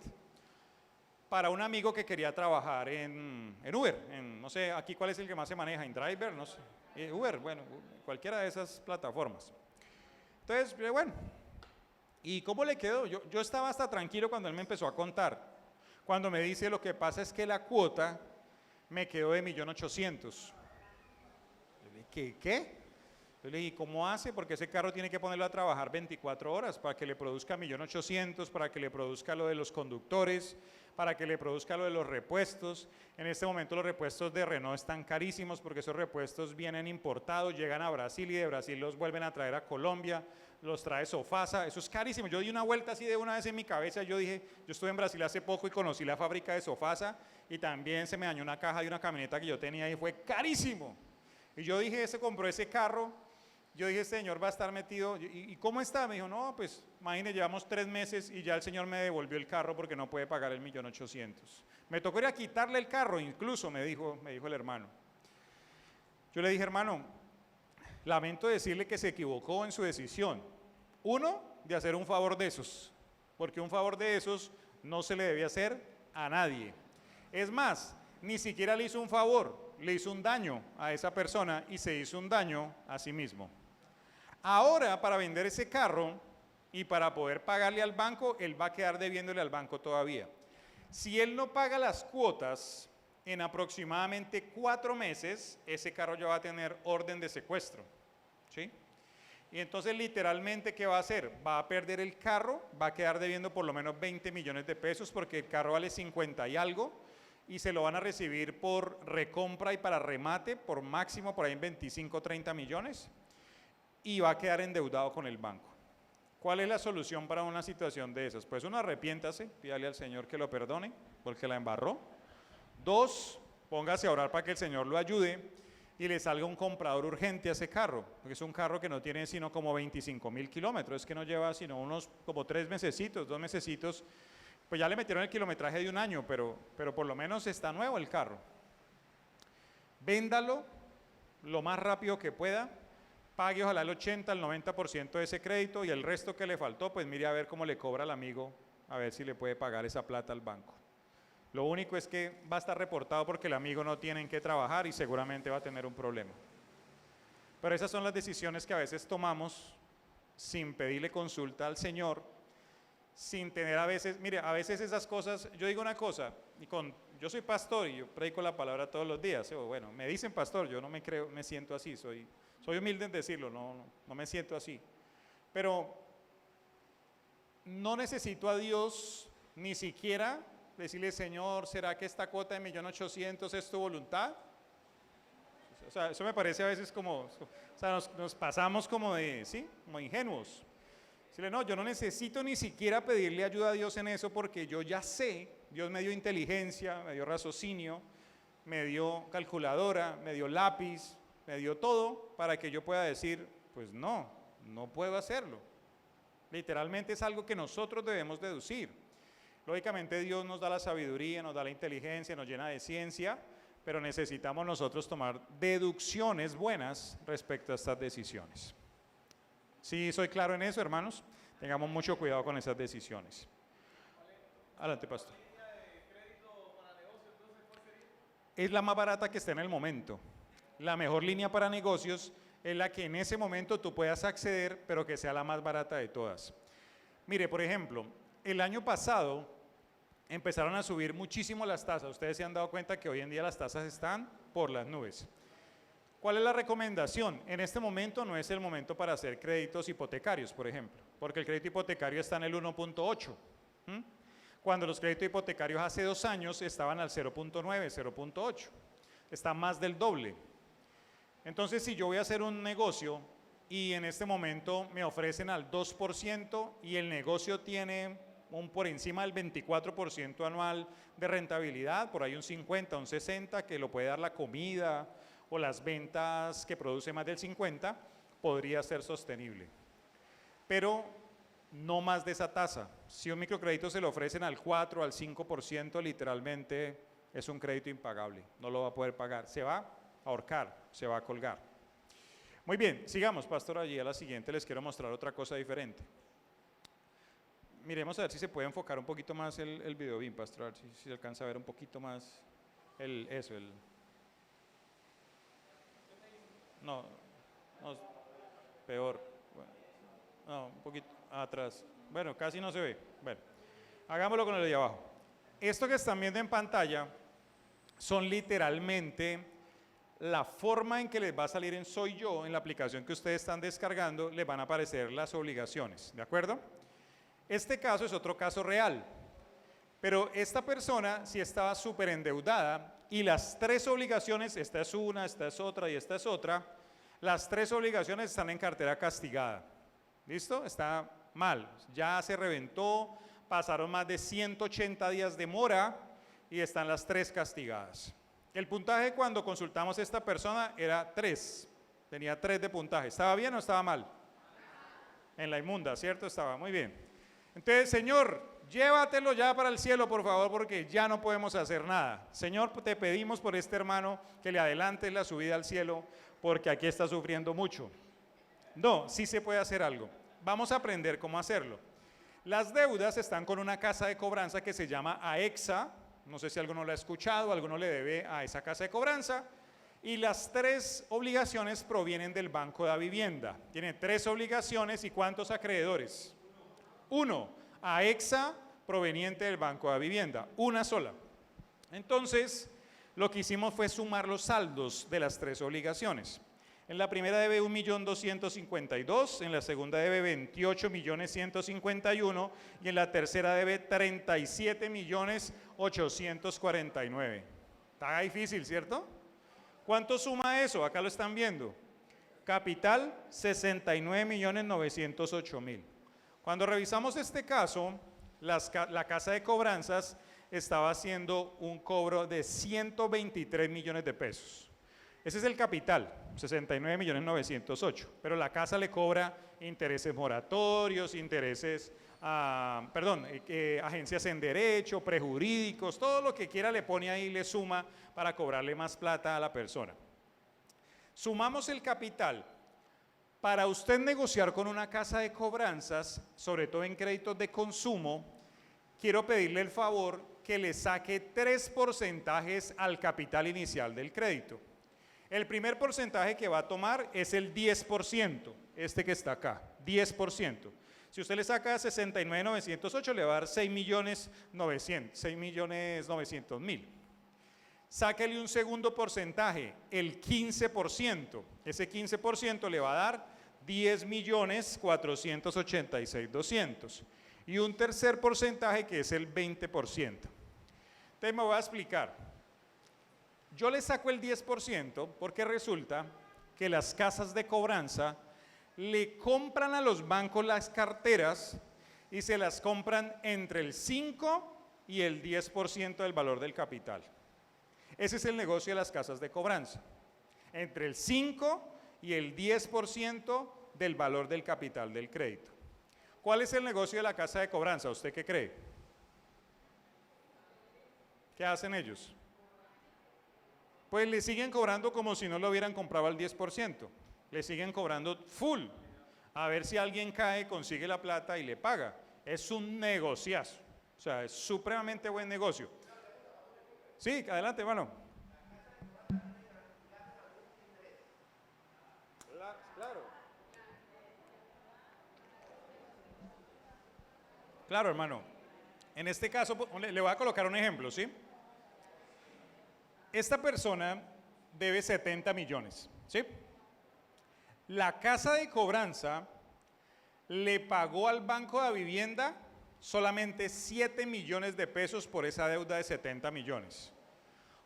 para un amigo que quería trabajar en Uber, no sé, aquí cuál es el que más se maneja, InDriver, no sé, Uber, bueno, cualquiera de esas plataformas. Entonces, bueno, ¿y cómo le quedó? Yo estaba hasta tranquilo cuando él me empezó a contar, cuando me dice, lo que pasa es que la cuota me quedó de 1.800.000. ¿Qué? Yo le dije, ¿cómo hace? Porque ese carro tiene que ponerlo a trabajar 24 horas para que le produzca 1.800.000, para que le produzca lo de los conductores, para que le produzca lo de los repuestos. En este momento los repuestos de Renault están carísimos porque esos repuestos vienen importados, llegan a Brasil y de Brasil los vuelven a traer a Colombia, los trae Sofasa, eso es carísimo. Yo di una vuelta así de una vez en mi cabeza, yo dije, yo estuve en Brasil hace poco y conocí la fábrica de Sofasa y también se me dañó una caja de una camioneta que yo tenía y fue carísimo. Y yo dije, se compró ese carro. Yo dije, este señor va a estar metido, ¿y cómo está? Me dijo, no, pues imagínese, llevamos 3 meses y ya el señor me devolvió el carro porque no puede pagar el 1.800.000. Me tocó ir a quitarle el carro, incluso me dijo el hermano. Yo le dije, hermano, lamento decirle que se equivocó en su decisión. Uno, de hacer un favor de esos, porque un favor de esos no se le debe hacer a nadie. Es más, ni siquiera le hizo un favor, le hizo un daño a esa persona y se hizo un daño a sí mismo. Ahora, para vender ese carro y para poder pagarle al banco, él va a quedar debiéndole al banco todavía. Si él no paga las cuotas, en aproximadamente 4 meses, ese carro ya va a tener orden de secuestro, ¿sí? Y entonces, literalmente, ¿qué va a hacer? Va a perder el carro, va a quedar debiendo por lo menos 20 millones de pesos, porque el carro vale 50 y algo, y se lo van a recibir por recompra y para remate, por máximo por ahí en 25 o 30 millones, y va a quedar endeudado con el banco. ¿Cuál es la solución para una situación de esas? Pues uno, arrepiéntase, pídale al Señor que lo perdone, porque la embarró. 2, póngase a orar para que el Señor lo ayude y le salga un comprador urgente a ese carro, porque es un carro que no tiene sino como 25.000 kilómetros, es que no lleva sino unos como 3 mesecitos, 2 mesecitos, pues ya le metieron el kilometraje de 1 año, pero por lo menos está nuevo el carro. Véndalo lo más rápido que pueda, pague ojalá el 80, el 90% de ese crédito y el resto que le faltó, pues mire a ver cómo le cobra al amigo, a ver si le puede pagar esa plata al banco. Lo único es que va a estar reportado porque el amigo no tiene en qué trabajar y seguramente va a tener un problema. Pero esas son las decisiones que a veces tomamos sin pedirle consulta al Señor, sin tener a veces, mire, a veces esas cosas, yo digo una cosa, yo soy pastor y yo predico la palabra todos los días, o bueno, me dicen pastor, yo no me creo, me siento así, soy humilde en decirlo, no me siento así, pero no necesito a Dios ni siquiera decirle, Señor, ¿será que esta cuota de 1.800.000 es tu voluntad? O sea, eso me parece a veces como, o sea, nos pasamos como de, ¿sí? Como ingenuos. Decirle, no, yo no necesito ni siquiera pedirle ayuda a Dios en eso porque yo ya sé, Dios me dio inteligencia, me dio raciocinio, me dio calculadora, me dio lápiz, me dio todo para que yo pueda decir, pues no puedo hacerlo. Literalmente es algo que nosotros debemos deducir. Lógicamente Dios nos da la sabiduría, nos da la inteligencia, nos llena de ciencia, pero necesitamos nosotros tomar deducciones buenas respecto a estas decisiones. ¿Sí soy claro en eso, hermanos? Tengamos mucho cuidado con esas decisiones. Adelante, pastor. Es la más barata que está en el momento. La mejor línea para negocios es la que en ese momento tú puedas acceder, pero que sea la más barata de todas. Mire, por ejemplo, el año pasado empezaron a subir muchísimo las tasas. Ustedes se han dado cuenta que hoy en día las tasas están por las nubes. ¿Cuál es la recomendación? En este momento no es el momento para hacer créditos hipotecarios, por ejemplo, porque el crédito hipotecario está en el 1.8, cuando los créditos hipotecarios hace 2 años estaban al 0.9, 0.8, está más del doble. Entonces, si yo voy a hacer un negocio y en este momento me ofrecen al 2% y el negocio tiene por encima del 24% anual de rentabilidad, por ahí un 50, un 60, que lo puede dar la comida o las ventas que produce más del 50, podría ser sostenible. Pero no más de esa tasa. Si un microcrédito se le ofrecen al 4, al 5%, literalmente es un crédito impagable, no lo va a poder pagar, se va a ahorcar, se va a colgar. Muy bien, sigamos, pastor, allí a la siguiente les quiero mostrar otra cosa diferente. Miremos a ver si se puede enfocar un poquito más el video bien, pastor, a ver si se alcanza a ver un poquito más no, peor, bueno, no, un poquito atrás, bueno, casi no se ve, bueno, hagámoslo con el de abajo. Esto que están viendo en pantalla son literalmente la forma en que les va a salir en Soy Yo, en la aplicación que ustedes están descargando, les van a aparecer las obligaciones, ¿de acuerdo? Este caso es otro caso real, pero esta persona sí estaba súper endeudada y las tres obligaciones, esta es una, esta es otra y esta es otra, las tres obligaciones están en cartera castigada. ¿Listo? Está mal, ya se reventó, pasaron más de 180 días de mora y están las tres castigadas. El puntaje cuando consultamos a esta persona era 3, tenía 3 de puntaje. ¿Estaba bien o estaba mal? En la inmunda, ¿cierto? Estaba muy bien. Entonces, Señor, llévatelo ya para el cielo, por favor, porque ya no podemos hacer nada. Señor, te pedimos por este hermano que le adelantes la subida al cielo, porque aquí está sufriendo mucho. No, sí se puede hacer algo. Vamos a aprender cómo hacerlo. Las deudas están con una casa de cobranza que se llama AEXA. No sé si alguno lo ha escuchado, alguno le debe a esa casa de cobranza. Y las tres obligaciones provienen del Banco de la Vivienda. Tiene 3 obligaciones y ¿cuántos acreedores? 1. AEXA proveniente del Banco de la Vivienda. Una sola. Entonces, lo que hicimos fue sumar los saldos de las 3 obligaciones. En la primera debe 1.252.000, en la segunda debe 28.151.000 y en la tercera debe 37.849.000. Está difícil, ¿cierto? ¿Cuánto suma eso? Acá lo están viendo. Capital, 69.908.000. Cuando revisamos este caso, la casa de cobranzas estaba haciendo un cobro de 123 millones de pesos. Ese es el capital, 69.908.000, pero la casa le cobra intereses moratorios, intereses, agencias en derecho, prejurídicos, todo lo que quiera le pone ahí, le suma para cobrarle más plata a la persona. Sumamos el capital. Para usted negociar con una casa de cobranzas, sobre todo en créditos de consumo, quiero pedirle el favor que le saque 3 porcentajes al capital inicial del crédito. El primer porcentaje que va a tomar es el 10%, este que está acá, 10%. Si usted le saca 69.908, le va a dar 6.900.000. Sáquele un segundo porcentaje, el 15%. Ese 15% le va a dar 10.486.200. Y un tercer porcentaje que es el 20%. Entonces me voy a explicar. Yo le saco el 10% porque resulta que las casas de cobranza le compran a los bancos las carteras y se las compran entre el 5 y el 10% del valor del capital. Ese es el negocio de las casas de cobranza, entre el 5 y el 10% del valor del capital del crédito. ¿Cuál es el negocio de la casa de cobranza? ¿Usted qué cree? ¿Qué hacen ellos? Pues le siguen cobrando como si no lo hubieran comprado al 10%. Le siguen cobrando full. A ver si alguien cae, consigue la plata y le paga. Es un negociazo. O sea, es supremamente buen negocio. Sí, adelante, hermano. Claro. Claro, hermano. En este caso, le voy a colocar un ejemplo, ¿sí? Esta persona debe 70 millones, ¿sí? La casa de cobranza le pagó al Banco de Vivienda solamente 7 millones de pesos por esa deuda de 70 millones.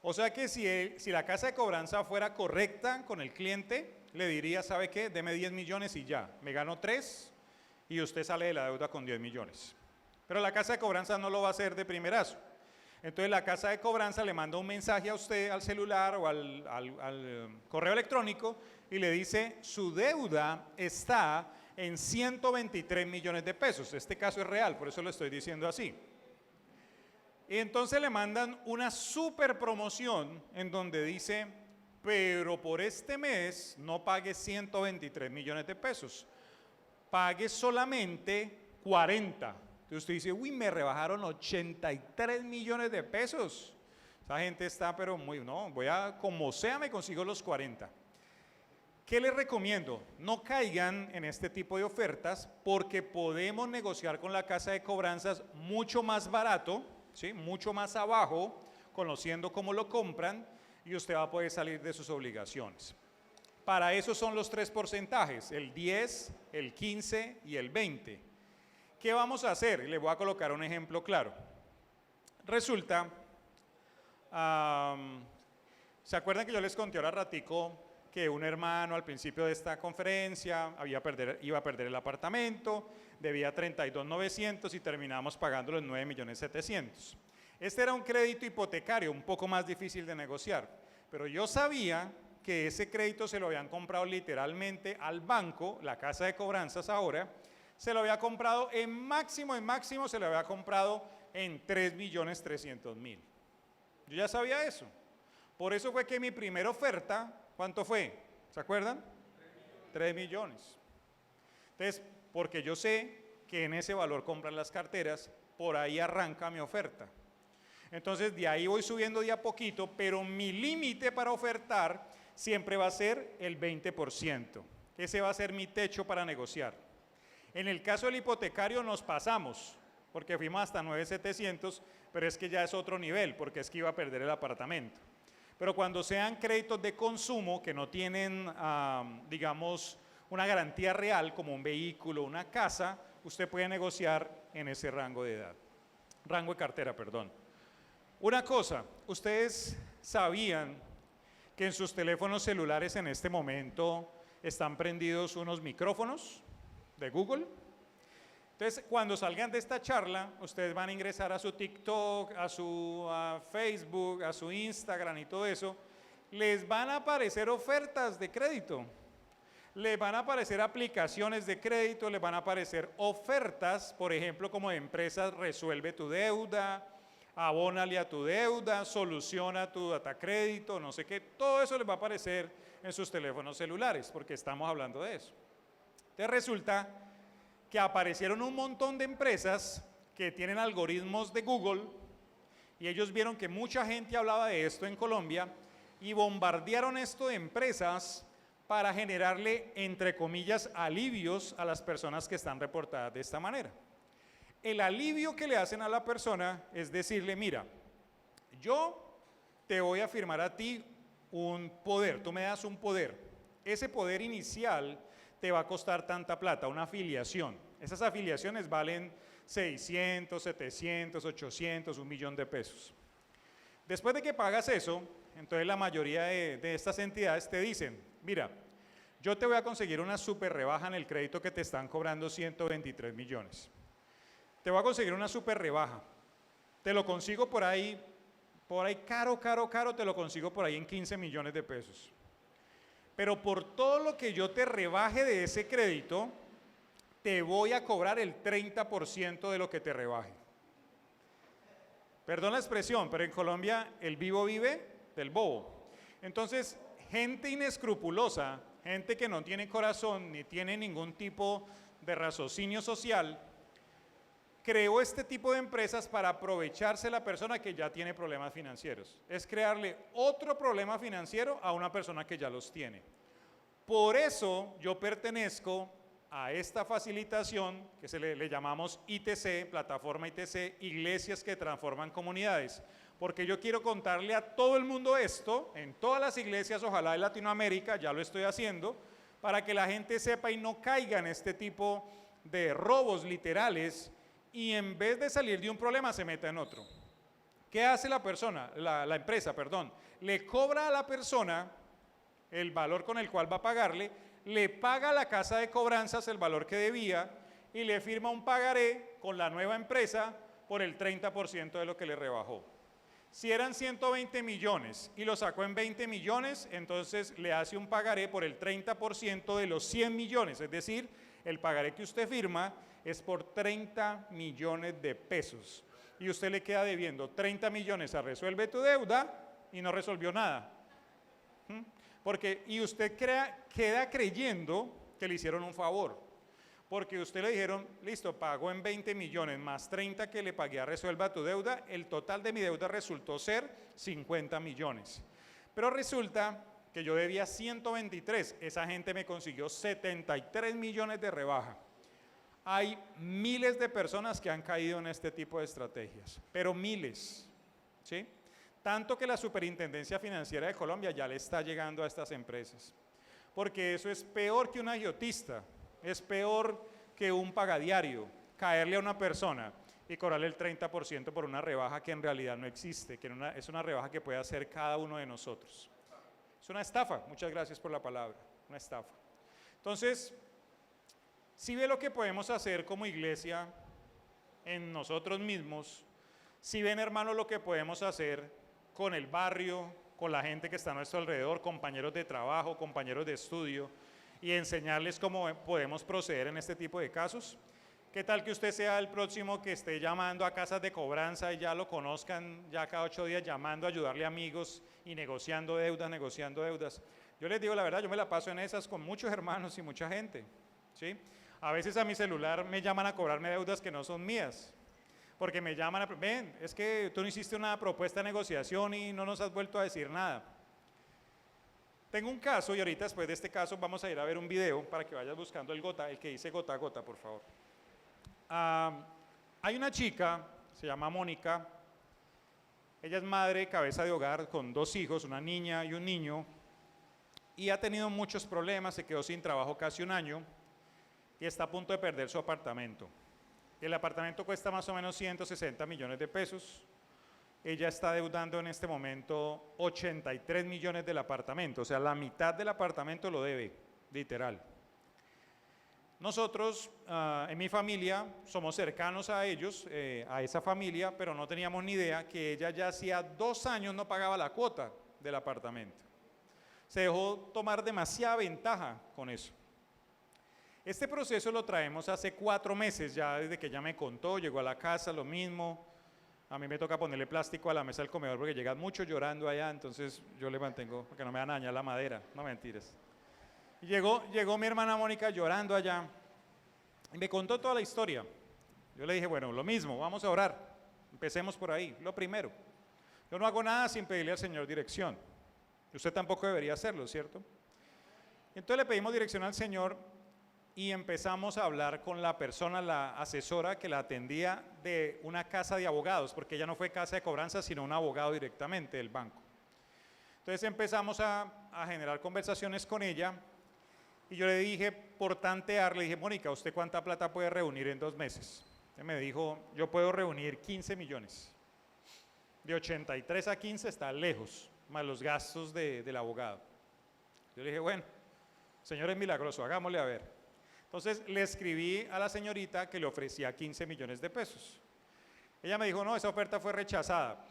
O sea que si la casa de cobranza fuera correcta con el cliente, le diría, ¿sabe qué? Deme 10 millones y ya, me gano 3 y usted sale de la deuda con 10 millones. Pero la casa de cobranza no lo va a hacer de primerazo. Entonces la casa de cobranza le manda un mensaje a usted al celular o al correo electrónico y le dice, su deuda está en 123 millones de pesos. Este caso es real, por eso lo estoy diciendo así. Y entonces le mandan una super promoción en donde dice, pero por este mes no pague 123 millones de pesos, pague solamente 40. Entonces usted dice, uy, me rebajaron 83 millones de pesos. Esa gente está, pero muy, no, como sea, me consigo los 40. ¿Qué les recomiendo? No caigan en este tipo de ofertas porque podemos negociar con la casa de cobranzas mucho más barato, ¿sí? Mucho más abajo, conociendo cómo lo compran, y usted va a poder salir de sus obligaciones. Para eso son los 3 porcentajes, el 10, el 15 y el 20. ¿Qué vamos a hacer? Les voy a colocar un ejemplo claro. Resulta, ¿se acuerdan que yo les conté ahora ratico que un hermano al principio de esta conferencia iba a perder el apartamento, debía 32.900 y terminamos pagándolo en 9.700.000? Este era un crédito hipotecario un poco más difícil de negociar, pero yo sabía que ese crédito se lo habían comprado literalmente al banco, la casa de cobranzas ahora, se lo había comprado en máximo se lo había comprado en 3.300.000. Yo ya sabía eso. Por eso fue que mi primera oferta, ¿cuánto fue? ¿Se acuerdan? 3 millones. Entonces, porque yo sé que en ese valor compran las carteras, por ahí arranca mi oferta. Entonces, de ahí voy subiendo de a poquito, pero mi límite para ofertar siempre va a ser el 20%. Ese va a ser mi techo para negociar. En el caso del hipotecario nos pasamos, porque fuimos hasta 9.700, pero es que ya es otro nivel, porque es que iba a perder el apartamento. Pero cuando sean créditos de consumo que no tienen, digamos, una garantía real, como un vehículo, una casa, usted puede negociar en ese rango de edad, rango de cartera, perdón. Una cosa, ¿ustedes sabían que en sus teléfonos celulares en este momento están prendidos unos micrófonos de Google? Entonces, cuando salgan de esta charla, ustedes van a ingresar a su TikTok, a su Facebook, a su Instagram y todo eso, les van a aparecer ofertas de crédito, les van a aparecer aplicaciones de crédito, les van a aparecer ofertas, por ejemplo, como de empresas, resuelve tu deuda, abónale a tu deuda, soluciona tu datacrédito, no sé qué, todo eso les va a aparecer en sus teléfonos celulares, porque estamos hablando de eso. Entonces resulta que aparecieron un montón de empresas que tienen algoritmos de Google y ellos vieron que mucha gente hablaba de esto en Colombia y bombardearon esto de empresas para generarle, entre comillas, alivios a las personas que están reportadas de esta manera. El alivio que le hacen a la persona es decirle, mira, yo te voy a firmar a ti un poder, tú me das un poder. Ese poder inicial te va a costar tanta plata, una afiliación. Esas afiliaciones valen 600, 700, 800, 1.000.000 de pesos. Después de que pagas eso, entonces la mayoría de estas entidades te dicen, mira, yo te voy a conseguir una super rebaja en el crédito que te están cobrando 123 millones. Te voy a conseguir una super rebaja. Te lo consigo por ahí caro, te lo consigo por ahí en 15 millones de pesos. Pero por todo lo que yo te rebaje de ese crédito, te voy a cobrar el 30% de lo que te rebaje. Perdón la expresión, pero en Colombia el vivo vive del bobo. Entonces, gente inescrupulosa, gente que no tiene corazón ni tiene ningún tipo de raciocinio social, creó este tipo de empresas para aprovecharse la persona que ya tiene problemas financieros. Es crearle otro problema financiero a una persona que ya los tiene. Por eso yo pertenezco a esta facilitación que le llamamos ITC, Plataforma ITC, Iglesias que Transforman Comunidades. Porque yo quiero contarle a todo el mundo esto, en todas las iglesias, ojalá de Latinoamérica, ya lo estoy haciendo, para que la gente sepa y no caiga en este tipo de robos literales y en vez de salir de un problema se meta en otro. ¿Qué hace la persona, la empresa, perdón? Le cobra a la persona el valor con el cual va a pagarle, le paga a la casa de cobranzas el valor que debía y le firma un pagaré con la nueva empresa por el 30% de lo que le rebajó. Si eran 120 millones y lo sacó en 20 millones, entonces le hace un pagaré por el 30% de los 100 millones, es decir, el pagaré que usted firma es por 30 millones de pesos y usted le queda debiendo 30 millones a Resuelve tu Deuda y no resolvió nada. Y usted queda creyendo que le hicieron un favor, porque usted le dijeron, listo, pagó en 20 millones más 30 que le pagué a Resuelva tu Deuda, el total de mi deuda resultó ser 50 millones. Pero resulta que yo debía 123, esa gente me consiguió 73 millones de rebaja. Hay miles de personas que han caído en este tipo de estrategias, pero miles, ¿sí? Tanto que la Superintendencia Financiera de Colombia ya le está llegando a estas empresas. Porque eso es peor que un agiotista, es peor que un pagadiario, caerle a una persona y cobrarle el 30% por una rebaja que en realidad no existe, que es una rebaja que puede hacer cada uno de nosotros. Es una estafa, muchas gracias por la palabra, una estafa. Entonces, si ve lo que podemos hacer como iglesia en nosotros mismos, si ven, hermanos, lo que podemos hacer con el barrio, con la gente que está a nuestro alrededor, compañeros de trabajo, compañeros de estudio, y enseñarles cómo podemos proceder en este tipo de casos. ¿Qué tal que usted sea el próximo que esté llamando a casas de cobranza y ya lo conozcan ya cada 8 días, llamando a ayudarle a amigos y negociando deudas, negociando deudas? Yo les digo la verdad, yo me la paso en esas con muchos hermanos y mucha gente, ¿sí? A veces a mi celular me llaman a cobrarme deudas que no son mías, porque me llaman, ven, es que tú no hiciste una propuesta de negociación y no nos has vuelto a decir nada. Tengo un caso y ahorita después de este caso vamos a ir a ver un video para que vayas buscando el que dice gota a gota, por favor. Hay una chica, se llama Mónica, ella es madre, cabeza de hogar, con 2 hijos, una niña y un niño, y ha tenido muchos problemas, se quedó sin trabajo casi 1 año y está a punto de perder su apartamento. El apartamento cuesta más o menos 160 millones de pesos. Ella está deudando en este momento 83 millones del apartamento, o sea, la mitad del apartamento lo debe, literal. Nosotros, en mi familia, somos cercanos a ellos, a esa familia, pero no teníamos ni idea que ella ya hacía 2 años no pagaba la cuota del apartamento. Se dejó tomar demasiada ventaja con eso. Este proceso lo traemos hace 4 meses, ya desde que ella me contó, llegó a la casa, lo mismo. A mí me toca ponerle plástico a la mesa del comedor porque llegan mucho llorando allá, entonces yo le mantengo, porque no me van a dañar la madera, no mentiras. Y llegó mi hermana Mónica llorando allá y me contó toda la historia. Yo le dije, bueno, lo mismo, vamos a orar, empecemos por ahí, lo primero. Yo no hago nada sin pedirle al Señor dirección. Usted tampoco debería hacerlo, ¿cierto? Entonces le pedimos dirección al Señor y empezamos a hablar con la persona, la asesora que la atendía de una casa de abogados, porque ella no fue casa de cobranza, sino un abogado directamente del banco. Entonces empezamos a generar conversaciones con ella y yo le dije, por tantear, le dije, Mónica, ¿usted cuánta plata puede reunir en 2 meses? Ella me dijo, yo puedo reunir 15 millones. De 83 a 15 está lejos, más los gastos del abogado. Yo le dije, bueno, Señor es milagroso, hagámosle a ver. Entonces le escribí a la señorita que le ofrecía 15 millones de pesos. Ella me dijo, no, esa oferta fue rechazada.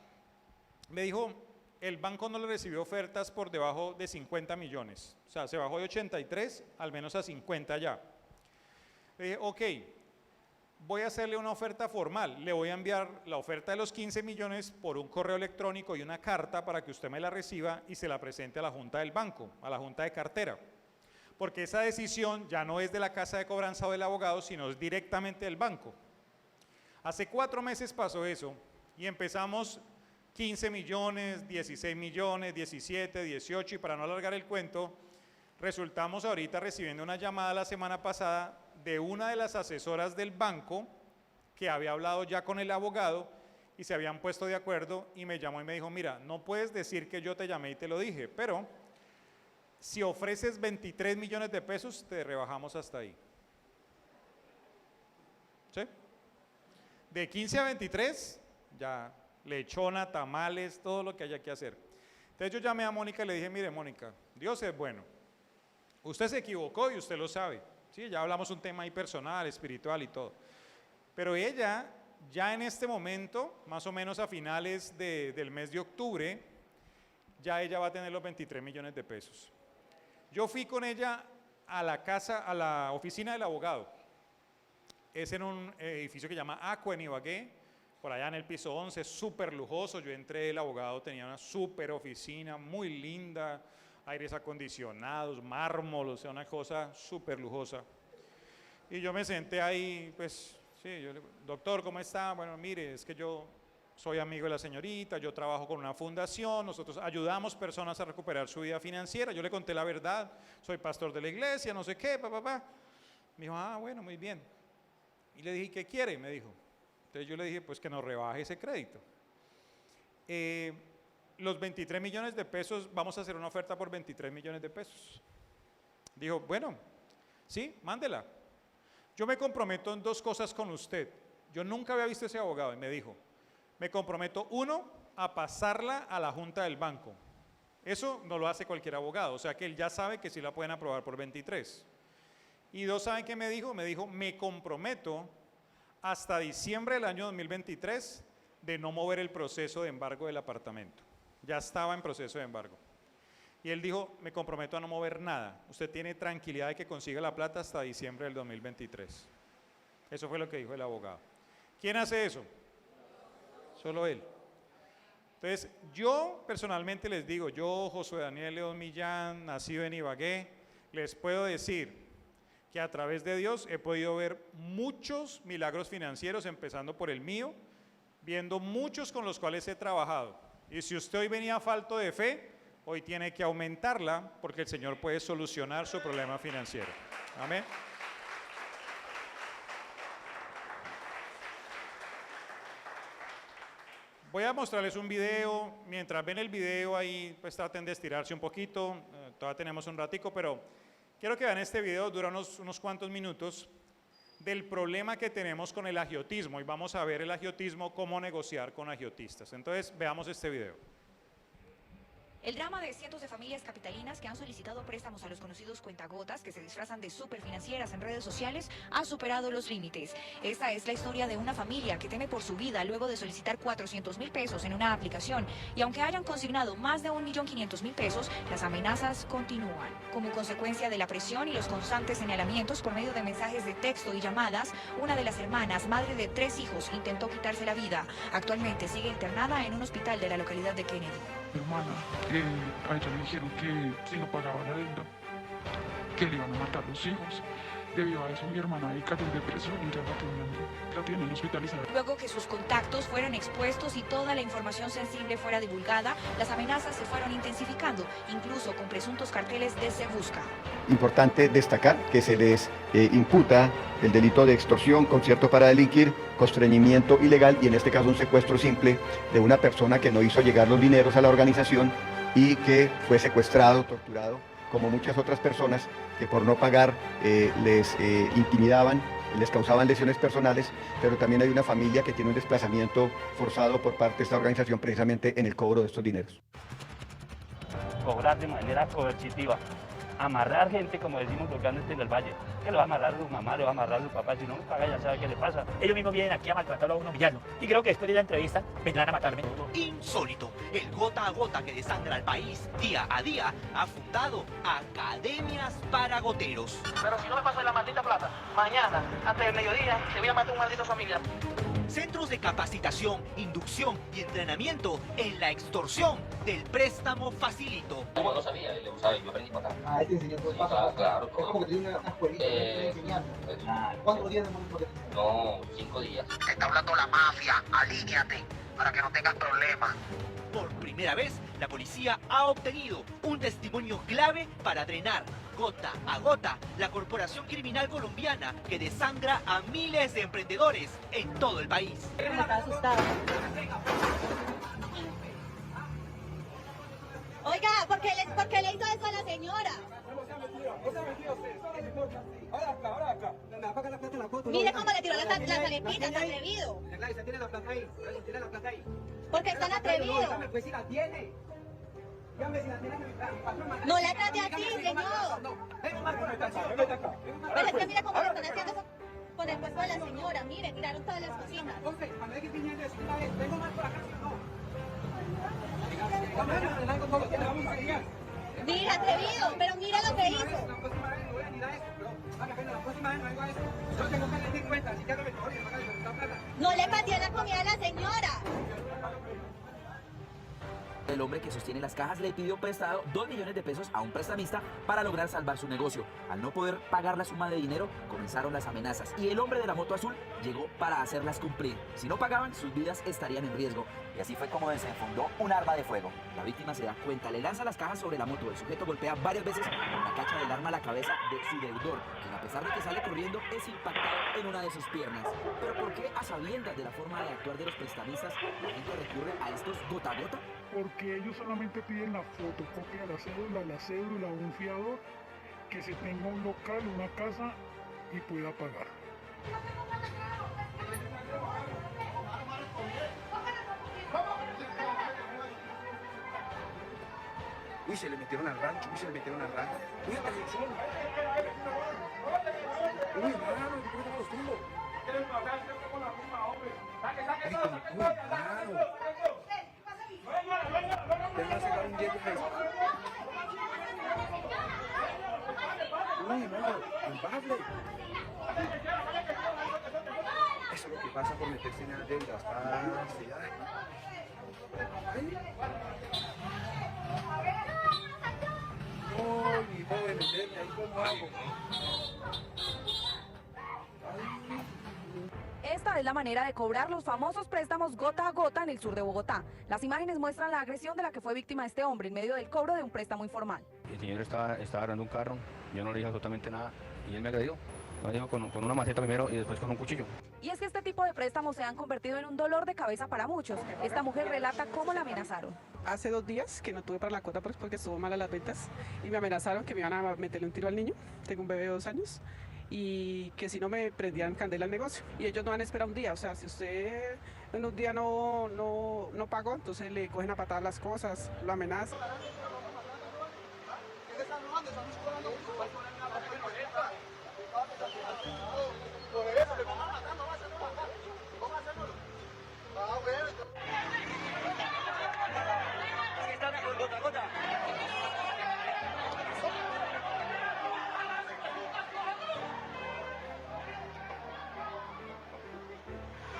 Me dijo, el banco no le recibió ofertas por debajo de 50 millones. O sea, se bajó de 83 al menos a 50 ya. Le dije, ok, voy a hacerle una oferta formal. Le voy a enviar la oferta de los 15 millones por un correo electrónico y una carta para que usted me la reciba y se la presente a la junta del banco, a la junta de cartera. Porque esa decisión ya no es de la casa de cobranza o del abogado, sino es directamente del banco. Hace 4 meses pasó eso y empezamos 15 millones, 16 millones, 17, 18 y para no alargar el cuento, resultamos ahorita recibiendo una llamada la semana pasada de una de las asesoras del banco que había hablado ya con el abogado y se habían puesto de acuerdo y me llamó y me dijo, mira, no puedes decir que yo te llamé y te lo dije, pero si ofreces 23 millones de pesos, te rebajamos hasta ahí. ¿Sí? De 15 a 23, ya lechona, tamales, todo lo que haya que hacer. Entonces yo llamé a Mónica y le dije, mire Mónica, Dios es bueno. Usted se equivocó y usted lo sabe. ¿Sí? Ya hablamos un tema ahí personal, espiritual y todo. Pero ella, ya en este momento, más o menos a finales del mes de octubre, ya ella va a tener los 23 millones de pesos. Yo fui con ella a la casa, a la oficina del abogado. Es en un edificio que se llama Aqua en Ibagué, por allá en el piso 11, súper lujoso. Yo entré, el abogado tenía una súper oficina, muy linda, aires acondicionados, mármol, o sea, una cosa súper lujosa. Y yo me senté ahí, pues, sí, yo le digo, doctor, ¿cómo está? Bueno, mire, es que yo soy amigo de la señorita, yo trabajo con una fundación, nosotros ayudamos personas a recuperar su vida financiera. Yo le conté la verdad, soy pastor de la iglesia, no sé qué, papá. Me dijo, ah, bueno, muy bien. Y le dije, ¿qué quiere? Me dijo. Entonces yo le dije, pues que nos rebaje ese crédito. los 23 millones de pesos, vamos a hacer una oferta por 23 millones de pesos. Dijo, bueno, sí, mándela. Yo me comprometo en 2 cosas con usted. Yo nunca había visto ese abogado y me dijo, me comprometo, 1, a pasarla a la junta del banco. Eso no lo hace cualquier abogado, o sea que él ya sabe que sí la pueden aprobar por 23. Y 2, ¿saben qué me dijo? Me dijo, me comprometo hasta diciembre del año 2023 de no mover el proceso de embargo del apartamento. Ya estaba en proceso de embargo. Y él dijo, me comprometo a no mover nada. Usted tiene tranquilidad de que consiga la plata hasta diciembre del 2023. Eso fue lo que dijo el abogado. ¿Quién hace eso? Solo él. Entonces, yo personalmente les digo, yo, Josué Daniel León Millán, nacido en Ibagué, les puedo decir que a través de Dios he podido ver muchos milagros financieros, empezando por el mío, viendo muchos con los cuales he trabajado. Y si usted hoy venía falto de fe, hoy tiene que aumentarla porque el Señor puede solucionar su problema financiero. Amén. Voy a mostrarles un video. Mientras ven el video ahí, pues traten de estirarse un poquito. Todavía tenemos un ratico, pero quiero que vean este video, dura unos cuantos minutos, del problema que tenemos con el agiotismo, y vamos a ver el agiotismo, cómo negociar con agiotistas. Entonces, veamos este video. El drama de cientos de familias capitalinas que han solicitado préstamos a los conocidos cuentagotas que se disfrazan de superfinancieras en redes sociales ha superado los límites. Esta es la historia de una familia que teme por su vida luego de solicitar 400.000 pesos en una aplicación, y aunque hayan consignado más de 1.500.000 pesos, las amenazas continúan. Como consecuencia de la presión y los constantes señalamientos por medio de mensajes de texto y llamadas, una de las hermanas, madre de 3 hijos, intentó quitarse la vida. Actualmente sigue internada en un hospital de la localidad de Kennedy. Mi hermana, a ella le dijeron que si no pagaba la deuda, que le iban a matar los hijos. Debido a eso, mi hermana ahí cayó en depresión y ya la tienen hospitalizada. Luego que sus contactos fueran expuestos y toda la información sensible fuera divulgada, las amenazas se fueron intensificando, incluso con presuntos carteles de Se Busca. Importante destacar que se les imputa el delito de extorsión, concierto para delinquir, constreñimiento ilegal y en este caso un secuestro simple de una persona que no hizo llegar los dineros a la organización y que fue secuestrado, torturado, como muchas otras personas que por no pagar les intimidaban, les causaban lesiones personales, pero también hay una familia que tiene un desplazamiento forzado por parte de esta organización precisamente en el cobro de estos dineros. Cobrar de manera coercitiva, amarrar gente, como decimos los grandes en el valle, que lo va a amarrar a su mamá, le va a amarrar a su papá, si no me paga ya sabe qué le pasa. Ellos mismos vienen aquí a maltratarlo a uno, humillarlo, y creo que después de la entrevista vendrán a matarme. Insólito, el gota a gota que desangra al país día a día ha fundado academias para goteros. Pero si no me paso de la maldita plata, mañana, antes del mediodía, te voy a matar un maldito familiar. Centros de capacitación, inducción y entrenamiento en la extorsión del préstamo facilito. Yo no sabía, él lo usaba y yo aprendí para acá. Ah, él te enseñó todo el paso. Claro. Es como que tiene una escuelita que te está enseñando. ¿Cuántos días demoró por eso? No, 5 días. Te está hablando la mafia, alíñate para que no tengas problemas. Por primera vez, la policía ha obtenido un testimonio clave para drenar gota a gota la corporación criminal colombiana que desangra a miles de emprendedores en todo el país. Está asustada. Oiga, ¿por qué le hizo eso a la señora? Mire cómo le tiró la tarjetita, está atrevido. Porque están atrevidos. No la trate así, señor. Pero es que mira cómo le están haciendo eso con el puesto de la señora. Mire, tiraron todas las cocinas. Mira, atrevido, pero mira lo que hizo. No le pateé la comida a la señora. El hombre que sostiene las cajas le pidió prestado 2 millones de pesos a un prestamista para lograr salvar su negocio. Al no poder pagar la suma de dinero, comenzaron las amenazas y el hombre de la moto azul llegó para hacerlas cumplir. Si no pagaban, sus vidas estarían en riesgo. Y así fue como desenfundó un arma de fuego. La víctima se da cuenta, le lanza las cajas sobre la moto. El sujeto golpea varias veces con la cacha del arma a la cabeza de su deudor, quien a pesar de que sale corriendo, es impactado en una de sus piernas. Pero ¿por qué, a sabiendas de la forma de actuar de los prestamistas, la gente recurre a estos gota a gota? Porque que ellos solamente piden la fotocopia de la cédula, un fiador, que se tenga un local, una casa y pueda pagar. Uy, se le metieron al rancho, uy, se le metieron al rancho. Uy, atención. Uy, mano, ¿cómo te los tumbos? Uy, mano. Te van a sacar un diente de eso. Uy, mano, un bafle. Eso es lo que pasa por meterse en las deudas, parce. Ay. Ay, mi joven, meteme ahí, ¿cómo hago? Esta es la manera de cobrar los famosos préstamos gota a gota en el sur de Bogotá. Las imágenes muestran la agresión de la que fue víctima este hombre en medio del cobro de un préstamo informal. El señor estaba agarrando un carro, yo no le dije absolutamente nada y él me agredió. Me dijo con una maceta primero y después con un cuchillo. Y es que este tipo de préstamos se han convertido en un dolor de cabeza para muchos. Esta mujer relata cómo la amenazaron. Hace 2 días que no tuve para la cuota pues porque estuvo mal a las ventas y me amenazaron que me iban a meterle un tiro al niño. Tengo un bebé de 2 años y que si no me prendían candela al negocio. Y ellos no van a esperar un día, o sea, si usted en un día no pagó, entonces le cogen a patar las cosas, lo amenazan.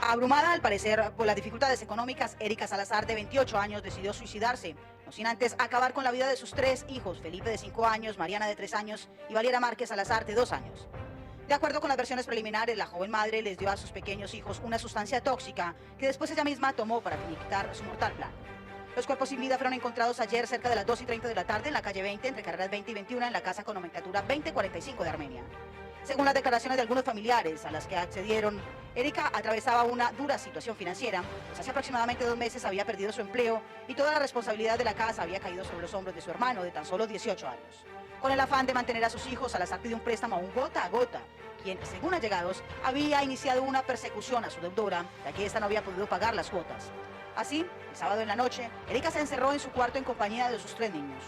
Abrumada al parecer por las dificultades económicas, Erika Salazar, de 28 años, decidió suicidarse, no sin antes acabar con la vida de sus 3 hijos, Felipe de 5 años, Mariana de 3 años y Valiera Márquez Salazar de 2 años. De acuerdo con las versiones preliminares, la joven madre les dio a sus pequeños hijos una sustancia tóxica que después ella misma tomó para finiquitar su mortal plan. Los cuerpos sin vida fueron encontrados ayer cerca de las 2:30 de la tarde en la calle 20, entre carreras 20 y 21, en la casa con nomenclatura 2045 de Armenia. Según las declaraciones de algunos familiares a las que accedieron, Erika atravesaba una dura situación financiera, pues hace aproximadamente 2 meses había perdido su empleo y toda la responsabilidad de la casa había caído sobre los hombros de su hermano de tan solo 18 años. Con el afán de mantener a sus hijos, Salazar pidió un préstamo a un gota a gota, quien, según allegados, había iniciado una persecución a su deudora, ya que ésta no había podido pagar las cuotas. Así, el sábado en la noche, Erika se encerró en su cuarto en compañía de sus 3 niños.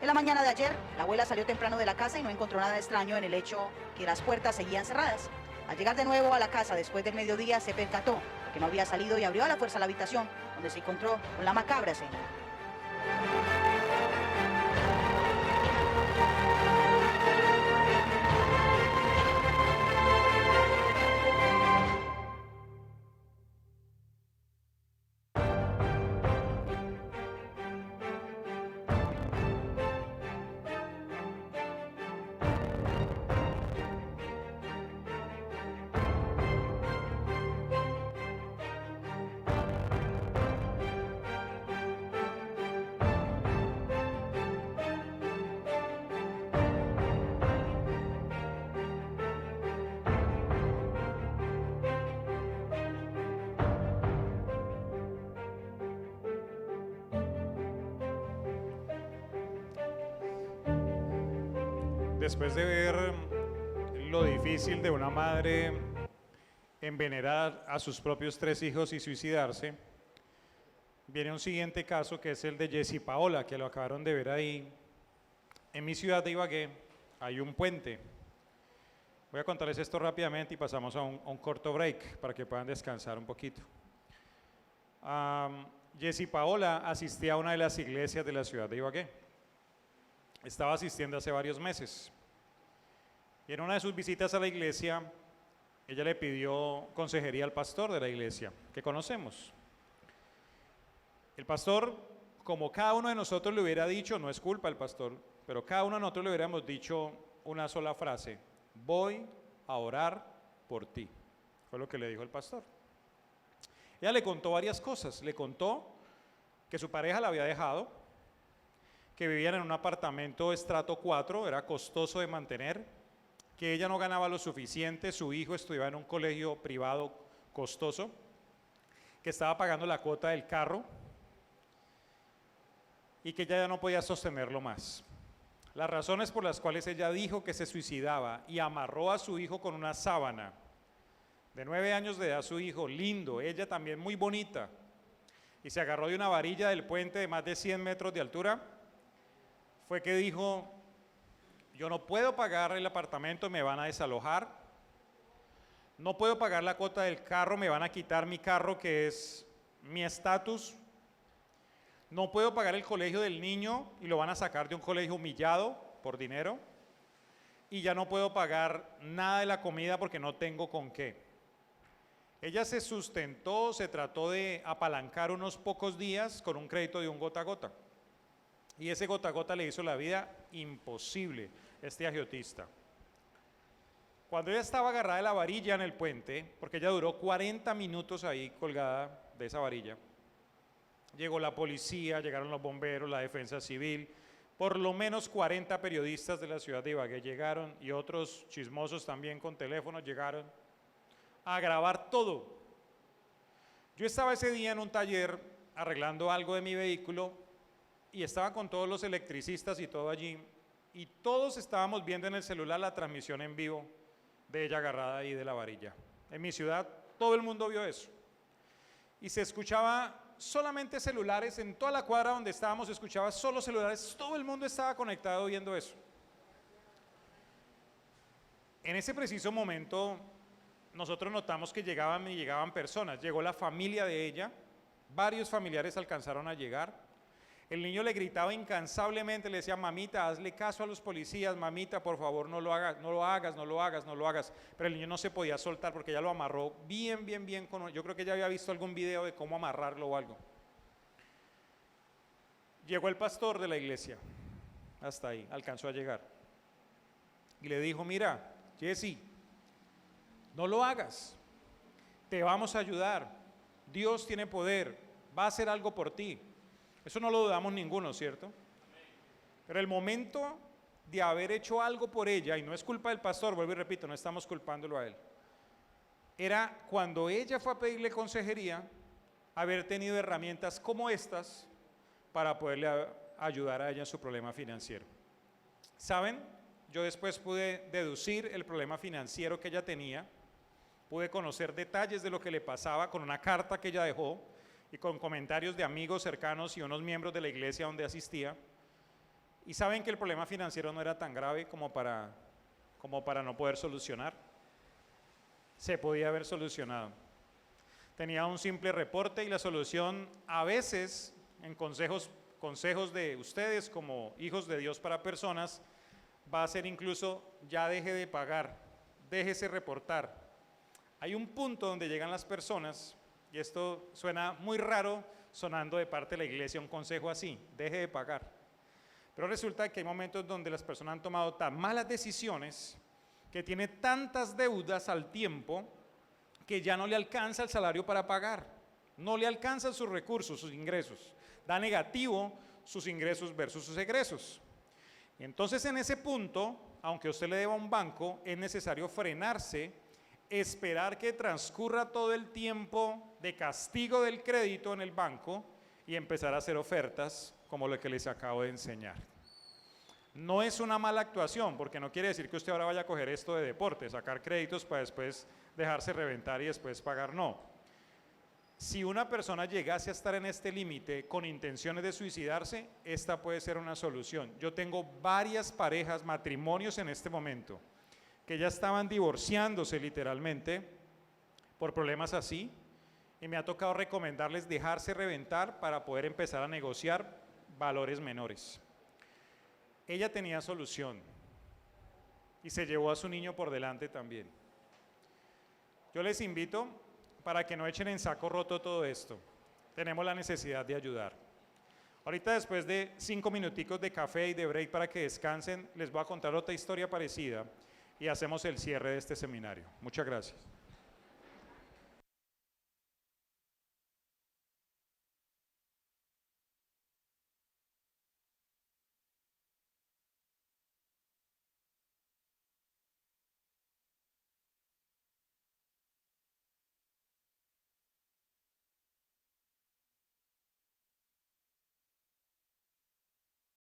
En la mañana de ayer, la abuela salió temprano de la casa y no encontró nada extraño en el hecho que las puertas seguían cerradas. Al llegar de nuevo a la casa después del mediodía, se percató que no había salido y abrió a la fuerza la habitación, donde se encontró con la macabra escena. Después de ver lo difícil de una madre envenenar a sus propios 3 hijos y suicidarse, viene un siguiente caso que es el de Jessy Paola, que lo acabaron de ver ahí. En mi ciudad de Ibagué hay un puente. Voy a contarles esto rápidamente y pasamos a un corto break para que puedan descansar un poquito. Jessy Paola asistía a una de las iglesias de la ciudad de Ibagué. Estaba asistiendo hace varios meses. Y en una de sus visitas a la iglesia, ella le pidió consejería al pastor de la iglesia, que conocemos. El pastor, como cada uno de nosotros le hubiera dicho, no es culpa del pastor, pero cada uno de nosotros le hubiéramos dicho una sola frase: voy a orar por ti. Fue lo que le dijo el pastor. Ella le contó varias cosas. Le contó que su pareja la había dejado, que vivían en un apartamento estrato 4, era costoso de mantener, que ella no ganaba lo suficiente, su hijo estudiaba en un colegio privado costoso, que estaba pagando la cuota del carro, y que ella ya no podía sostenerlo más. Las razones por las cuales ella dijo que se suicidaba y amarró a su hijo con una sábana, de 9 años de edad su hijo, lindo, ella también muy bonita, y se agarró de una varilla del puente de más de 100 metros de altura, fue que dijo, yo no puedo pagar el apartamento, me van a desalojar, no puedo pagar la cuota del carro, me van a quitar mi carro que es mi estatus, no puedo pagar el colegio del niño y lo van a sacar de un colegio humillado por dinero, y ya no puedo pagar nada de la comida porque no tengo con qué. Ella se sustentó, se trató de apalancar unos pocos días con un crédito de un gota a gota. Y ese gota a gota le hizo la vida imposible a este agiotista. Cuando ella estaba agarrada de la varilla en el puente, porque ella duró 40 minutos ahí colgada de esa varilla, llegó la policía, llegaron los bomberos, la defensa civil, por lo menos 40 periodistas de la ciudad de Ibagué llegaron y otros chismosos también con teléfonos llegaron a grabar todo. Yo estaba ese día en un taller arreglando algo de mi vehículo y estaba con todos los electricistas y todo allí, y todos estábamos viendo en el celular la transmisión en vivo de ella agarrada ahí de la varilla. En mi ciudad todo el mundo vio eso. Y se escuchaba solamente celulares, en toda la cuadra donde estábamos se escuchaba solo celulares, todo el mundo estaba conectado viendo eso. En ese preciso momento nosotros notamos que llegaban personas, llegó la familia de ella, varios familiares alcanzaron a llegar, el niño le gritaba incansablemente, le decía, mamita, hazle caso a los policías, mamita, por favor, no lo hagas, no lo hagas, no lo hagas, no lo hagas, pero el niño no se podía soltar porque ella lo amarró bien, yo creo que ella había visto algún video de cómo amarrarlo o algo. Llegó el pastor de la iglesia, hasta ahí, alcanzó a llegar, y le dijo, mira, Jesse, no lo hagas, te vamos a ayudar, Dios tiene poder, va a hacer algo por ti. Eso no lo dudamos ninguno, ¿cierto? Pero el momento de haber hecho algo por ella, y no es culpa del pastor, vuelvo y repito, no estamos culpándolo a él, era cuando ella fue a pedirle consejería, haber tenido herramientas como estas para poderle ayudar a ella en su problema financiero. ¿Saben? Yo después pude deducir el problema financiero que ella tenía, pude conocer detalles de lo que le pasaba con una carta que ella dejó y con comentarios de amigos cercanos y unos miembros de la iglesia donde asistía, y saben que el problema financiero no era tan grave como para no poder solucionar. Se podía haber solucionado. Tenía un simple reporte y la solución a veces, en consejos de ustedes como hijos de Dios para personas, va a ser incluso, ya deje de pagar, déjese reportar. Hay un punto donde llegan las personas, y esto suena muy raro sonando de parte de la iglesia un consejo así, deje de pagar. Pero resulta que hay momentos donde las personas han tomado tan malas decisiones que tiene tantas deudas al tiempo que ya no le alcanza el salario para pagar, no le alcanzan sus recursos, sus ingresos, da negativo sus ingresos versus sus egresos. Y entonces en ese punto, aunque usted le deba a un banco, es necesario frenarse, esperar que transcurra todo el tiempo de castigo del crédito en el banco y empezar a hacer ofertas como lo que les acabo de enseñar. No es una mala actuación, porque no quiere decir que usted ahora vaya a coger esto de deporte, sacar créditos para después dejarse reventar y después pagar, no. Si una persona llegase a estar en este límite con intenciones de suicidarse, esta puede ser una solución. Yo tengo varias parejas, matrimonios en este momento, que ya estaban divorciándose literalmente por problemas así, y me ha tocado recomendarles dejarse reventar para poder empezar a negociar valores menores. Ella tenía solución y se llevó a su niño por delante también. Yo les invito para que no echen en saco roto todo esto. Tenemos la necesidad de ayudar. Ahorita, después de 5 minuticos de café y de break para que descansen, les voy a contar otra historia parecida y hacemos el cierre de este seminario. Muchas gracias.